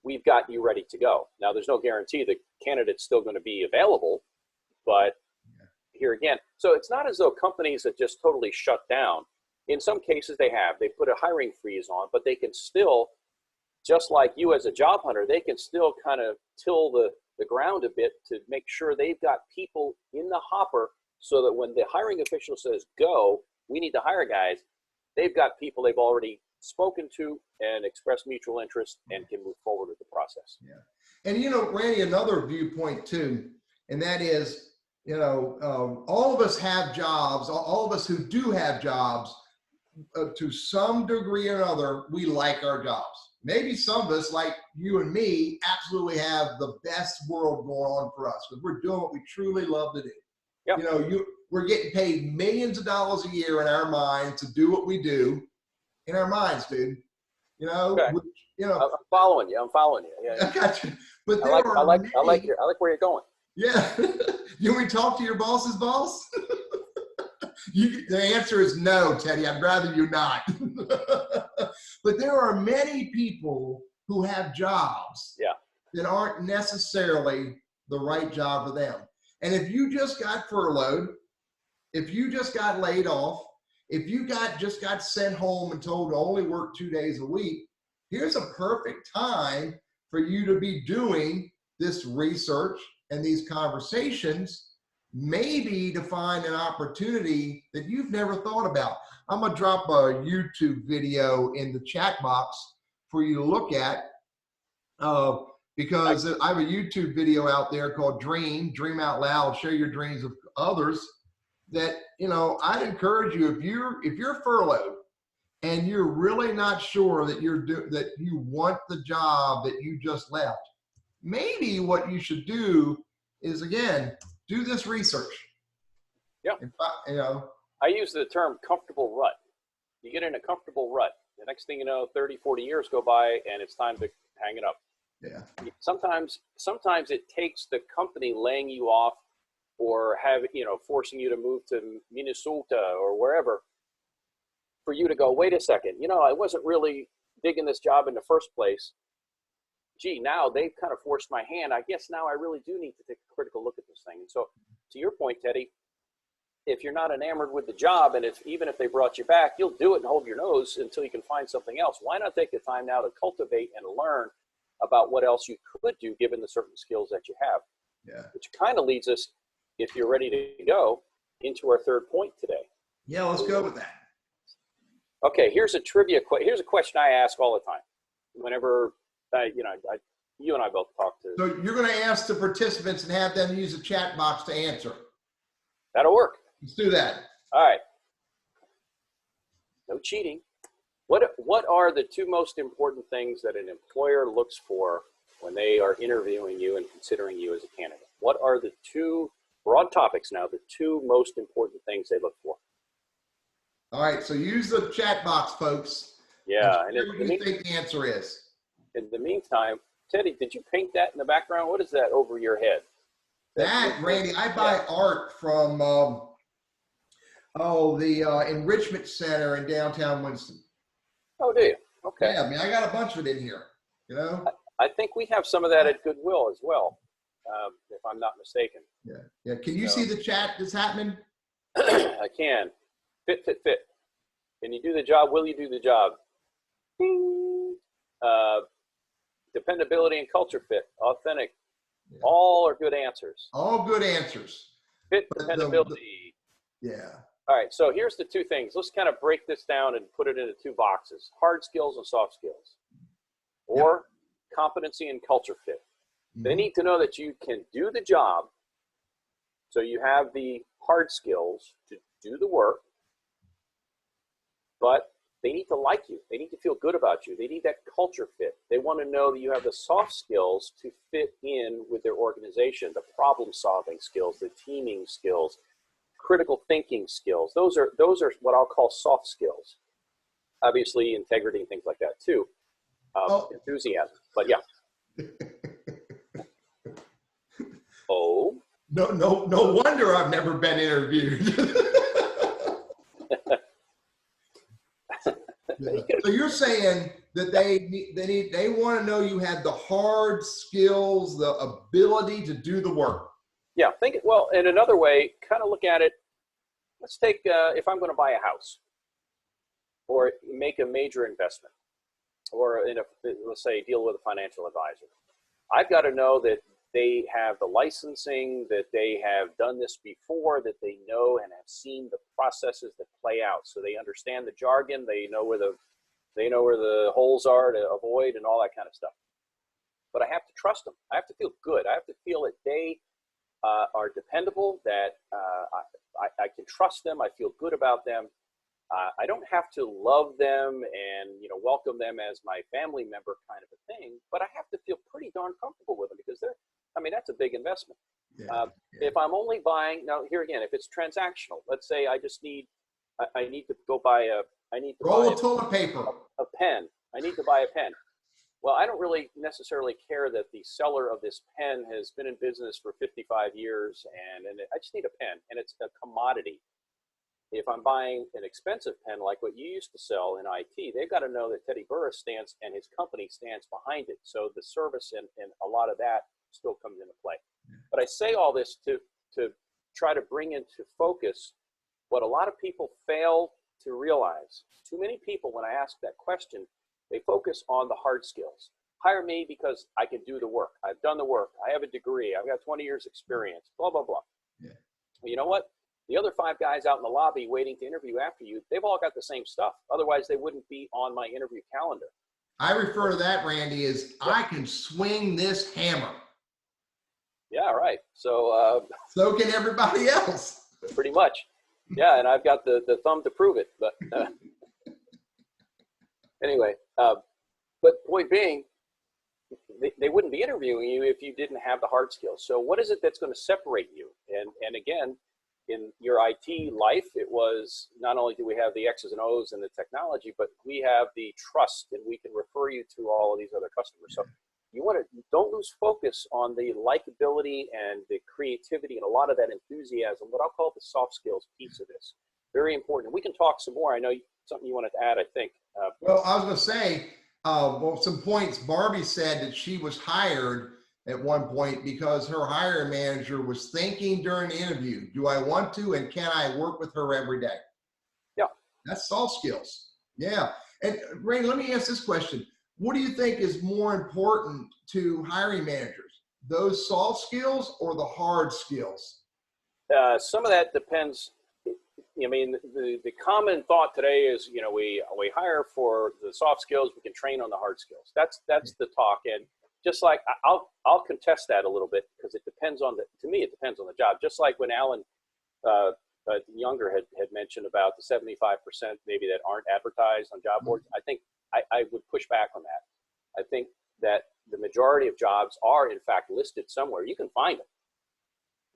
Speaker 1: we've got you ready to go. Now, there's no guarantee the candidate's still going to be available, but here again, so it's not as though companies have just totally shut down. In some cases they have. They put a hiring freeze on, but they can still, just like you as a job hunter, they can still kind of till the ground a bit to make sure they've got people in the hopper so that when the hiring official says, go, we need to hire guys, they've got people they've already spoken to and expressed mutual interest and can move forward with the process.
Speaker 2: Yeah. And Randy, another viewpoint too, and that is all of us have jobs. All of us who do have jobs, to some degree or another, we like our jobs. Maybe some of us, like you and me, absolutely have the best world going on for us because we're doing what we truly love to do.
Speaker 1: Yep.
Speaker 2: We're getting paid millions of dollars a year in our minds to do what we do in our minds, dude.
Speaker 1: Okay. I'm following you. Yeah.
Speaker 2: I got you. But
Speaker 1: I like where you're going.
Speaker 2: Yeah. You want me to talk to your boss's boss? The answer is no, Teddy. I'd rather you not. But there are many people who have jobs that aren't necessarily the right job for them. And if you just got furloughed, if you just got laid off, if you just got sent home and told to only work 2 days a week, here's a perfect time for you to be doing this research and these conversations, maybe to find an opportunity that you've never thought about. I'm gonna drop a YouTube video in the chat box for you to look at, because I have a YouTube video out there called Dream Out Loud, share your dreams with others, that, I'd encourage you, if you're furloughed and you're really not sure that that you want the job that you just left, maybe what you should do is, again, do this research.
Speaker 1: Yeah. I use the term comfortable rut. You get in a comfortable rut. The next thing you know, 30, 40 years go by and it's time to hang it up.
Speaker 2: Yeah.
Speaker 1: Sometimes it takes the company laying you off or forcing you to move to Minnesota or wherever for you to go, wait a second, I wasn't really digging this job in the first place. Gee, now they've kind of forced my hand. I guess now I really do need to take a critical look at this thing. And so to your point, Teddy, if you're not enamored with the job, and even if they brought you back, you'll do it and hold your nose until you can find something else. Why not take the time now to cultivate and learn about what else you could do given the certain skills that you have?
Speaker 2: Yeah.
Speaker 1: Which kind of leads us, if you're ready to go, into our third point today.
Speaker 2: Yeah, let's go with that.
Speaker 1: Okay, here's a question I ask all the time. Whenever you and I both talk to.
Speaker 2: So you're going to ask the participants and have them use a chat box to answer.
Speaker 1: That'll work.
Speaker 2: Let's do that.
Speaker 1: All right. No cheating. What are the two most important things that an employer looks for when they are interviewing you and considering you as a candidate? What are the two broad topics now, the two most important things they look for?
Speaker 2: All right, so use the chat box, folks.
Speaker 1: Yeah.
Speaker 2: And what do you think the answer is?
Speaker 1: In the meantime, Teddy, did you paint that in the background? What is that over your head?
Speaker 2: Randy, I buy art from the Enrichment Center in downtown Winston.
Speaker 1: Oh, do you? Okay.
Speaker 2: Yeah, I got a bunch of it in here,
Speaker 1: I think we have some of that at Goodwill as well, if I'm not mistaken.
Speaker 2: Yeah. Can you see the chat that's happening?
Speaker 1: I can. Fit. Can you do the job? Will you do the job? Ding. Dependability and culture fit. Authentic. Yeah. All are good answers.
Speaker 2: All good answers.
Speaker 1: Fit, dependability.
Speaker 2: Yeah.
Speaker 1: All right. So here's the two things. Let's kind of break this down and put it into two boxes: hard skills and soft skills, or competency and culture fit. Mm-hmm. They need to know that you can do the job. So you have the hard skills to do the work, but they need to like you. They need to feel good about you. They need that culture fit. They want to know that you have the soft skills to fit in with their organization, the problem-solving skills, the teaming skills, critical thinking skills. Those are what I'll call soft skills. Obviously, integrity and things like that too. Enthusiasm, but yeah. Oh.
Speaker 2: No wonder I've never been interviewed. So you're saying that they want to know you had the hard skills, the ability to do the work.
Speaker 1: Yeah, in another way, kind of look at it. Let's take, if I'm going to buy a house or make a major investment or let's say deal with a financial advisor. I've got to know that they have the licensing, that they have done this before, that they know and have seen the processes that play out. So they understand the jargon, they know where the holes are to avoid and all that kind of stuff. But I have to trust them. I have to feel good. I have to feel that they are dependable, that trust them. I feel good about them. I don't have to love them and, you know, welcome them as my family member kind of a thing, but I have to feel pretty darn comfortable with them because I mean, that's a big investment. If I'm only buying, now here again, if it's transactional, let's say I just need, I need to go buy
Speaker 2: Roll of toilet paper.
Speaker 1: A pen. I need to buy a pen. Well, I don't really necessarily care that the seller of this pen has been in business for 55 years and I just need a pen and it's a commodity. If I'm buying an expensive pen like what you used to sell in IT, they've got to know that Teddy Burriss stands and his company stands behind it. So the service and a lot of that still comes into play. But I say all this to try to bring into focus what a lot of people fail to realize. Too many people, when I ask that question, they focus on the hard skills. Hire me because I can do the work. I've done the work. I have a degree. I've got 20 years experience, blah, blah, blah.
Speaker 2: Yeah.
Speaker 1: Well, you know what? The other 5 guys out in the lobby waiting to interview after you, they've all got the same stuff. Otherwise, they wouldn't be on my interview calendar.
Speaker 2: I refer to that, Randy, as I can swing this hammer.
Speaker 1: Yeah, right. So
Speaker 2: so can everybody else.
Speaker 1: Pretty much. Yeah, and I've got the thumb to prove it. But anyway, but point being, they wouldn't be interviewing you if you didn't have the hard skills. So what is it that's going to separate you? And again, in your IT life, it was not only do we have the X's and O's and the technology, but we have the trust and we can refer you to all of these other customers. So you want to, don't lose focus on the likability and the creativity and a lot of that enthusiasm, what I'll call the soft skills piece of this. Very important. We can talk some more. I know something you wanted to add, I think.
Speaker 2: Well, I was going to say, well, some points. Barbie said that she was hired at one point because her hiring manager was thinking during the interview, do I want to and can I work with her every day?
Speaker 1: Yeah.
Speaker 2: That's soft skills. Yeah. And Ray, let me ask this question. What do you think is more important to hiring managers, those soft skills or the hard skills?
Speaker 1: Some of that depends. I mean, the common thought today is, you know, we hire for the soft skills, we can train on the hard skills. That's the talk. And just like I'll contest that a little bit because it depends on to me, it depends on the job. Just like when Alan Younger had mentioned about the 75% maybe that aren't advertised on job boards. I think I would push back on that. I think that the majority of jobs are in fact listed somewhere. You can find them.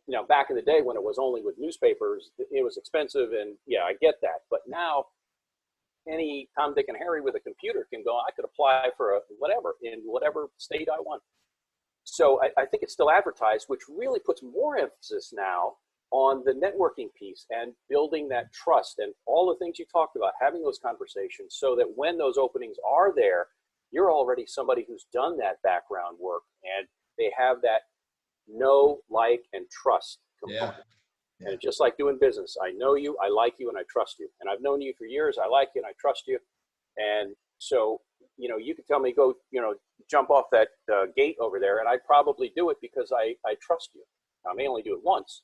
Speaker 1: You know, back in the day when it was only with newspapers, it was expensive and yeah, I get that. But now any Tom, Dick, and Harry with a computer can go, I could apply for a whatever in whatever state I want. So I think it's still advertised, which really puts more emphasis now on the networking piece and building that trust and all the things you talked about, having those conversations so that when those openings are there, you're already somebody who's done that background work and they have that know, like, and trust component. Yeah. And just like doing business, I know you, I like you, and I trust you. And I've known you for years, I like you, and I trust you. And so, you know, you could tell me, go, you know, jump off that gate over there, and I'd probably do it because I trust you. I may only do it once,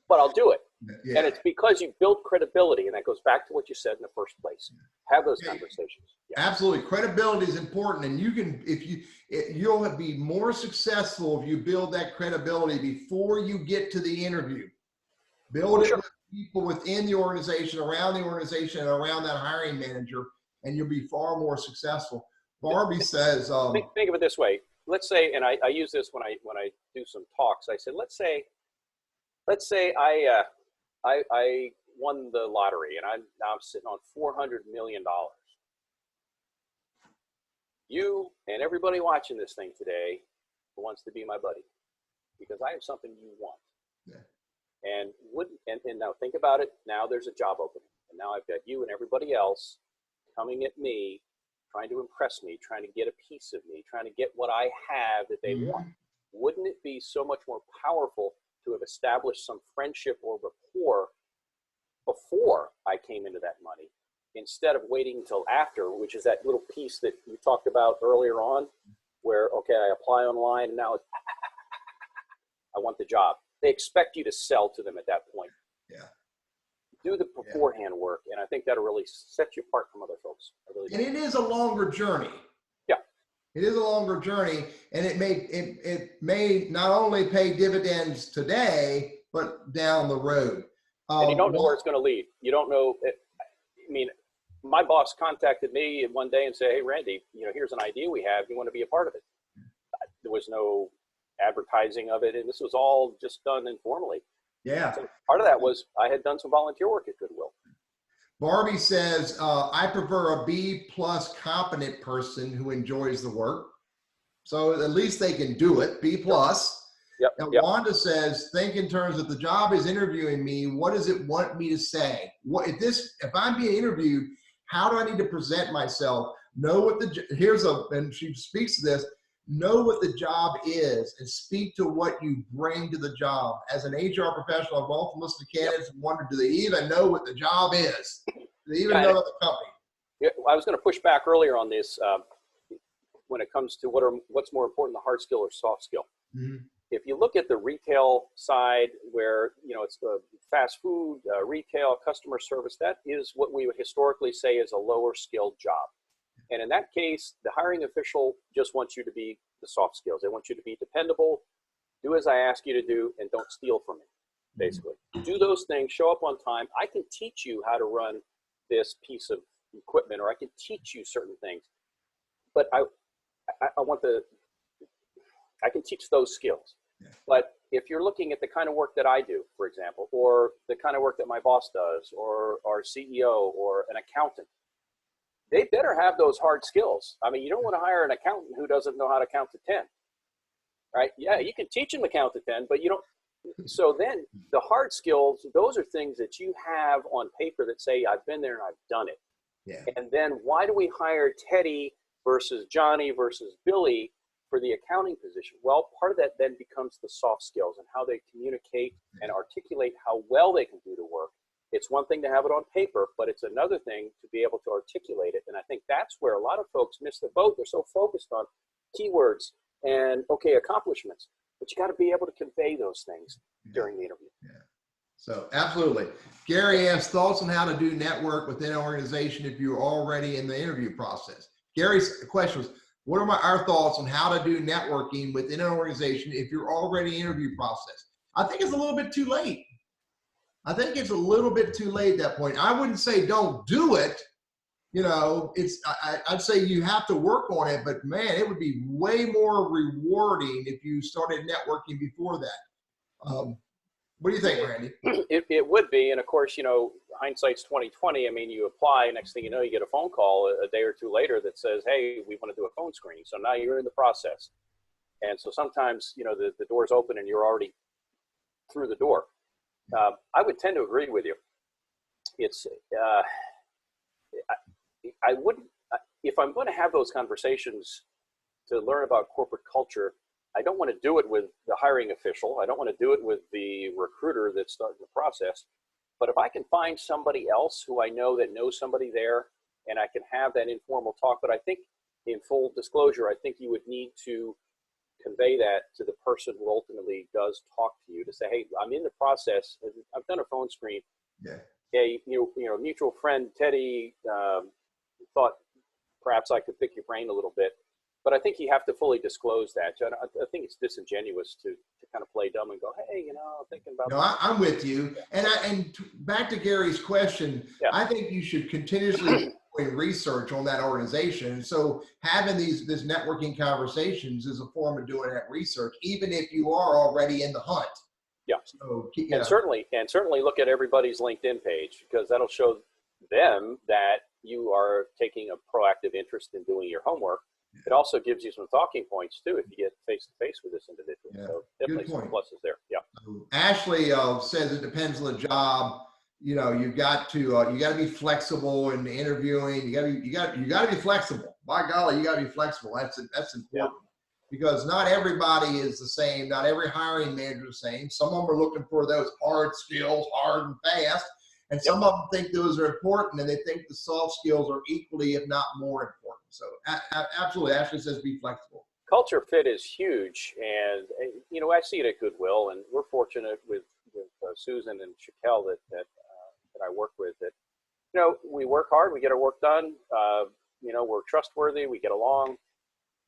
Speaker 1: but I'll do it. Yeah. And it's because you build credibility, and that goes back to what you said in the first place. Have those conversations. Yeah.
Speaker 2: Absolutely. Credibility is important, and you can, you'll be more successful if you build that credibility before you get to the interview. Build it with people within the organization, around the organization, and around that hiring manager, and you'll be far more successful. Barbie says,
Speaker 1: think of it this way. Let's say, and I use this when I do some talks. I said, let's say I won the lottery, and now I'm sitting on $400 million. You and everybody watching this thing today wants to be my buddy because I have something you want. Yeah. And now think about it. Now there's a job opening, and now I've got you and everybody else coming at me, trying to impress me, trying to get a piece of me, trying to get what I have that they want. Wouldn't it be so much more powerful to have established some friendship or rapport before I came into that money instead of waiting until after, which is that little piece that you talked about earlier on where, okay, I apply online and now it's, I want the job. They expect you to sell to them at that point. Yeah. Do the beforehand work, and I think that'll really set you apart from other folks.
Speaker 2: And it is a longer journey.
Speaker 1: Yeah.
Speaker 2: It is a longer journey, and it may not only pay dividends today, but down the road.
Speaker 1: And you don't know where it's going to lead. You don't know. I mean, my boss contacted me one day and said, "Hey, Randy, here's an idea we have. You want to be a part of it?" There was no advertising of it, and this was all just done informally.
Speaker 2: Yeah.
Speaker 1: So part of that was I had done some volunteer work at Goodwill.
Speaker 2: Barbie says, I prefer a B+ competent person who enjoys the work. So at least they can do it, B+.
Speaker 1: Yep.
Speaker 2: And Wanda says, think in terms of the job is interviewing me. What does it want me to say? If I'm being interviewed, how do I need to present myself? And she speaks to this, know what the job is and speak to what you bring to the job. As an HR professional, I've often listened to candidates and wondered, do they even know what the job is? Do they even know the company?
Speaker 1: Yeah, I was going to push back earlier on this when it comes to what's more important, the hard skill or soft skill.
Speaker 2: Mm-hmm.
Speaker 1: If you look at the retail side where, it's the fast food, retail, customer service, that is what we would historically say is a lower skilled job. And in that case, the hiring official just wants you to be the soft skills. They want you to be dependable, do as I ask you to do, and don't steal from me, basically. Do those things, show up on time. I can teach you how to run this piece of equipment, or I can teach you certain things. But I can teach those skills. Yeah. But if you're looking at the kind of work that I do, for example, or the kind of work that my boss does, or our CEO, or an accountant, they better have those hard skills. I mean, you don't want to hire an accountant who doesn't know how to count to 10, right? Yeah, you can teach them to count to 10, but you don't. So then the hard skills, those are things that you have on paper that say, I've been there and I've done it.
Speaker 2: Yeah.
Speaker 1: And then why do we hire Teddy versus Johnny versus Billy for the accounting position? Well, part of that then becomes the soft skills and how they communicate and articulate how well they can do the work. It's one thing to have it on paper, but it's another thing to be able to articulate it. And I think that's where a lot of folks miss the boat. They're so focused on keywords and, accomplishments, but you got to be able to convey those things during the interview.
Speaker 2: Yeah. So absolutely. Gary asks thoughts on how to do network within an organization if you're already in the interview process. Gary's question was, what are our thoughts on how to do networking within an organization if you're already in the interview process? I think it's a little bit too late. I'd wouldn't say don't do it. I'd say you have to work on it, but man, it would be way more rewarding if you started networking before that. What do you think, Randy?
Speaker 1: It would be. And of course, hindsight's 20/20. I mean, you apply, next thing you know, you get a phone call a day or two later that says, hey, we want to do a phone screening. So now you're in the process. And so sometimes, the door's open and you're already through the door. I would tend to agree with you. It's, I wouldn't, if I'm going to have those conversations to learn about corporate culture, I don't want to do it with the hiring official. I don't want to do it with the recruiter that's starting the process. But if I can find somebody else who I know that knows somebody there, and I can have that informal talk, but I think in full disclosure, I think you would need to convey that to the person who ultimately does talk to you to say, hey, I'm in the process. I've done a phone screen. Yeah. Hey, mutual friend Teddy thought perhaps I could pick your brain a little bit. But I think you have to fully disclose that. I think it's disingenuous to kind of play dumb and go, hey, I'm thinking about that.
Speaker 2: No, I'm with you. And back to Gary's question, yeah. I think you should continuously do research on that organization. So having these networking conversations is a form of doing that research, even if you are already in the hunt.
Speaker 1: Yeah. So, and certainly look at everybody's LinkedIn page, because that'll show them that you are taking a proactive interest in doing your homework. It also gives you some talking points too if you get face to face with this individual. Yeah. So definitely some pluses there. Yeah.
Speaker 2: Ashley says it depends on the job. You've got to be flexible in the interviewing. You got to be flexible. By golly, you got to be flexible. That's important because not everybody is the same. Not every hiring manager is the same. Some of them are looking for those hard skills, hard and fast, and some of them think those are important, and they think the soft skills are equally, if not more important. So absolutely, Ashley says be flexible.
Speaker 1: Culture fit is huge, and I see it at Goodwill, and we're fortunate with Susan and Shaquille that I work with. That we work hard, we get our work done. We're trustworthy, we get along,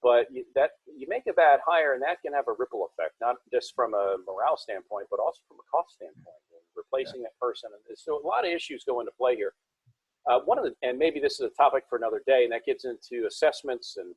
Speaker 1: but that you make a bad hire, and that can have a ripple effect, not just from a morale standpoint, but also from a cost standpoint, and replacing that person. And so a lot of issues go into play here. And maybe this is a topic for another day, and that gets into assessments and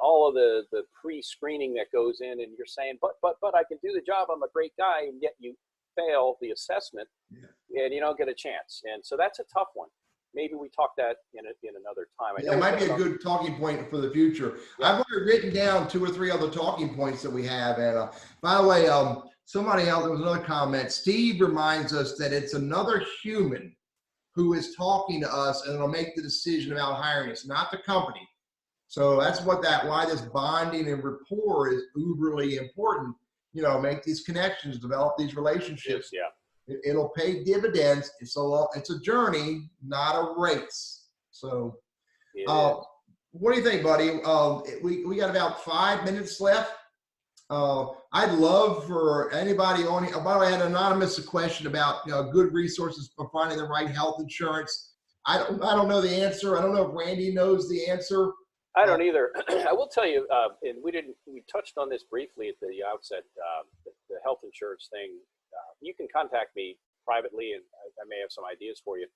Speaker 1: all of the pre-screening that goes in, and you're saying, but I can do the job, I'm a great guy, and yet you fail the assessment, and you don't get a chance. And so that's a tough one. Maybe we talk that in another time. I know
Speaker 2: it might be a good talking point for the future. I've already written down 2 or 3 other talking points that we have. And by the way, somebody else, there was another comment. Steve reminds us that it's another human who is talking to us and will make the decision about hiring us, not the company. So that's why this bonding and rapport is uberly important. You know, make these connections, develop these relationships.
Speaker 1: Yeah.
Speaker 2: It'll pay dividends. It's a journey, not a race. So, what do you think, buddy? We got about 5 minutes left. I'd love for anybody on here. By the way, I had an anonymous question about good resources for finding the right health insurance. I don't know the answer. I don't know if Randy knows the answer.
Speaker 1: I don't either. I will tell you, and we touched on this briefly at the outset, the health insurance thing. You can contact me privately, and I may have some ideas for you.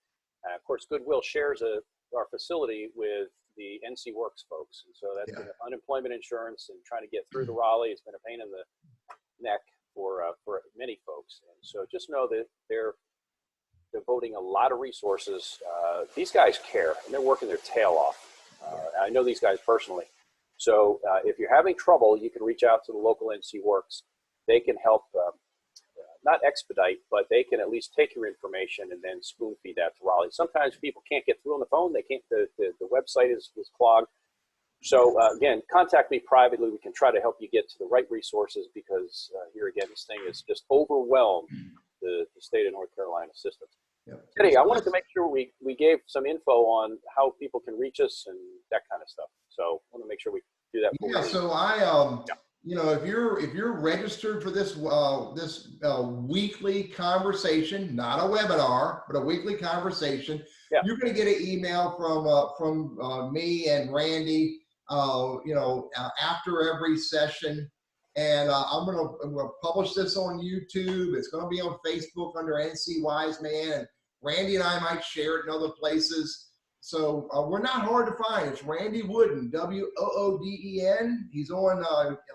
Speaker 1: Of course, Goodwill shares our facility with the NC Works folks, and so that's been unemployment insurance, and trying to get through to Raleigh has been a pain in the neck for many folks. And so just know that they're devoting a lot of resources. These guys care, and they're working their tail off. I know these guys personally. So if you're having trouble, you can reach out to the local NC Works. They can help, not expedite, but they can at least take your information and then spoon feed that to Raleigh. Sometimes people can't get through on the phone. They can't, the website is clogged. So again, contact me privately. We can try to help you get to the right resources, because here again, this thing is just overwhelmed the state of North Carolina systems. Teddy, I wanted to make sure we gave some info on how people can reach us and that kind of stuff. So I want to make sure we do that.
Speaker 2: So if you're registered for this weekly conversation, not a webinar, but a weekly conversation, you're going to get an email from me and Randy, after every session. And I'm going to publish this on YouTube. It's going to be on Facebook under NC Wise Man. And Randy and I might share it in other places. So we're not hard to find. It's Randy Wooden, Wooden. He's on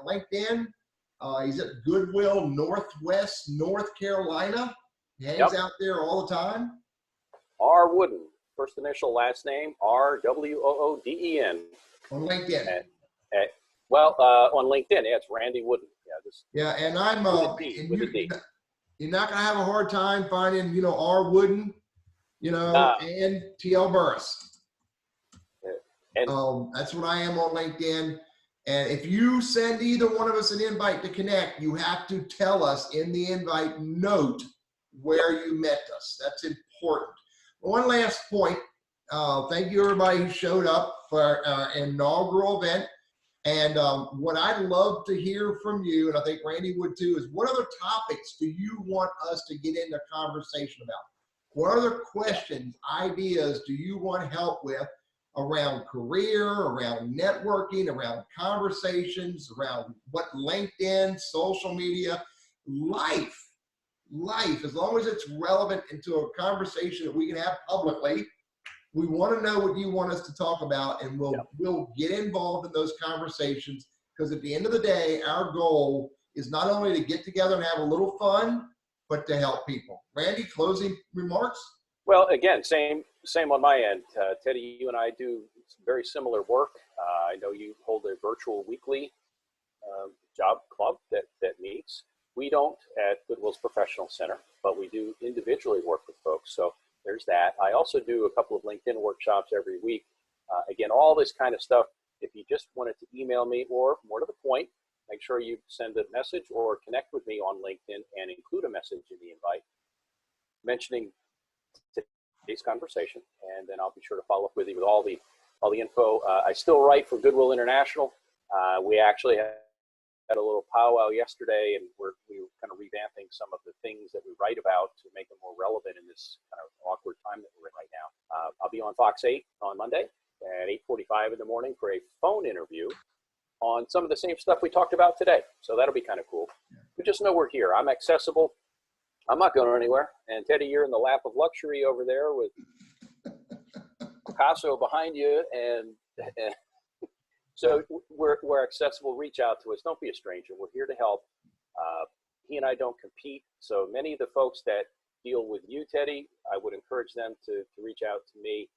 Speaker 2: LinkedIn. He's at Goodwill, Northwest North Carolina. He hangs out there all the time.
Speaker 1: R. Wooden, first initial, last name, RWOODEN.
Speaker 2: On LinkedIn.
Speaker 1: On LinkedIn, it's Randy Wooden.
Speaker 2: And I'm
Speaker 1: with a D.
Speaker 2: You're not gonna have a hard time finding, R. Wooden, and TL Burriss. That's what I am on LinkedIn. And if you send either one of us an invite to connect, you have to tell us in the invite note where you met us. That's important. One last point. Thank you everybody who showed up for our inaugural event. And what I'd love to hear from you, and I think Randy would too, is what other topics do you want us to get into conversation about? What other questions, ideas do you want help with around career, around networking, around conversations, around what LinkedIn, social media, life, as long as it's relevant into a conversation that we can have publicly. We want to know what you want us to talk about, and we'll get involved in those conversations, because at the end of the day, our goal is not only to get together and have a little fun, but to help people. Randy, closing remarks?
Speaker 1: Well, again, same on my end. Teddy, you and I do very similar work. I know you hold a virtual weekly job club that meets. We don't at Goodwill's Professional Center, but we do individually work with folks. So there's that. I also do a couple of LinkedIn workshops every week. Again, all this kind of stuff, if you just wanted to email me, or more to the point, make sure you send a message or connect with me on LinkedIn and include a message in the invite mentioning today's conversation, and then I'll be sure to follow up with you with all the info. I still write for Goodwill International. We actually had a little powwow yesterday, and we were kind of revamping some of the things that we write about to make them more relevant in this kind of awkward time that we're in right now. I'll be on Fox 8 on Monday at 8:45 in the morning for a phone interview on some of the same stuff we talked about today. So that'll be kind of cool. But just know we're here. I'm accessible. I'm not going anywhere. And Teddy, you're in the lap of luxury over there with Picasso behind you. And so we're accessible. Reach out to us. Don't be a stranger. We're here to help. He and I don't compete. So many of the folks that deal with you, Teddy, I would encourage them to reach out to me.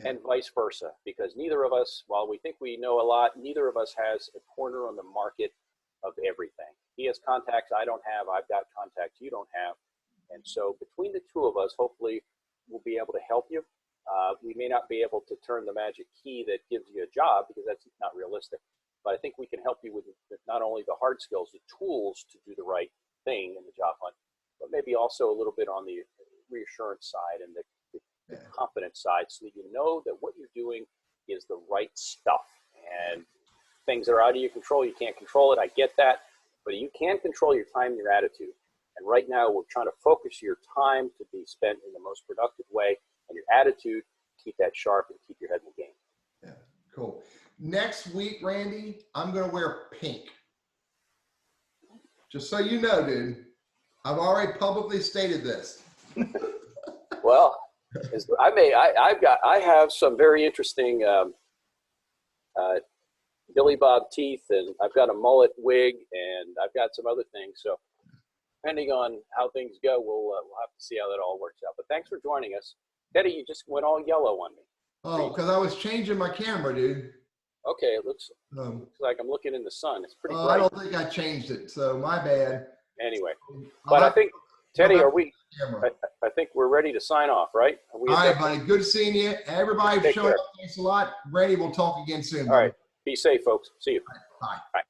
Speaker 1: And vice versa, because neither of us, while we think we know a lot, neither of us has a corner on the market of everything. He has contacts I don't have. I've got contacts you don't have. And so between the two of us, hopefully we'll be able to help you. We may not be able to turn the magic key that gives you a job, because that's not realistic. But I think we can help you with not only the hard skills, the tools to do the right thing in the job hunt, but maybe also a little bit on the reassurance side and the confidence side, so that you know that what you're doing is the right stuff. And things that are out of your control, you can't control it. I get that. But you can control your time and your attitude. And right now, we're trying to focus your time to be spent in the most productive way, and your attitude, keep that sharp and keep your head in the game.
Speaker 2: Yeah, cool. Next week, Randy, I'm going to wear pink. Just so you know, dude, I've already publicly stated this.
Speaker 1: Well, I have some very interesting Billy Bob teeth, and I've got a mullet wig, and I've got some other things. So depending on how things go, we'll have to see how that all works out. But thanks for joining us. Teddy, you just went all yellow on me.
Speaker 2: Oh, because I was changing my camera, dude.
Speaker 1: Okay, it looks like I'm looking in the sun. It's pretty bright.
Speaker 2: I don't think I changed it, so my bad.
Speaker 1: Anyway, but I think, Teddy, I think we're ready to sign off, right? All
Speaker 2: right, buddy. Good seeing you. Everybody showing up. Thanks a lot. Randy, we'll talk again soon.
Speaker 1: All right. Be safe, folks. See you.
Speaker 2: Bye.
Speaker 1: Bye.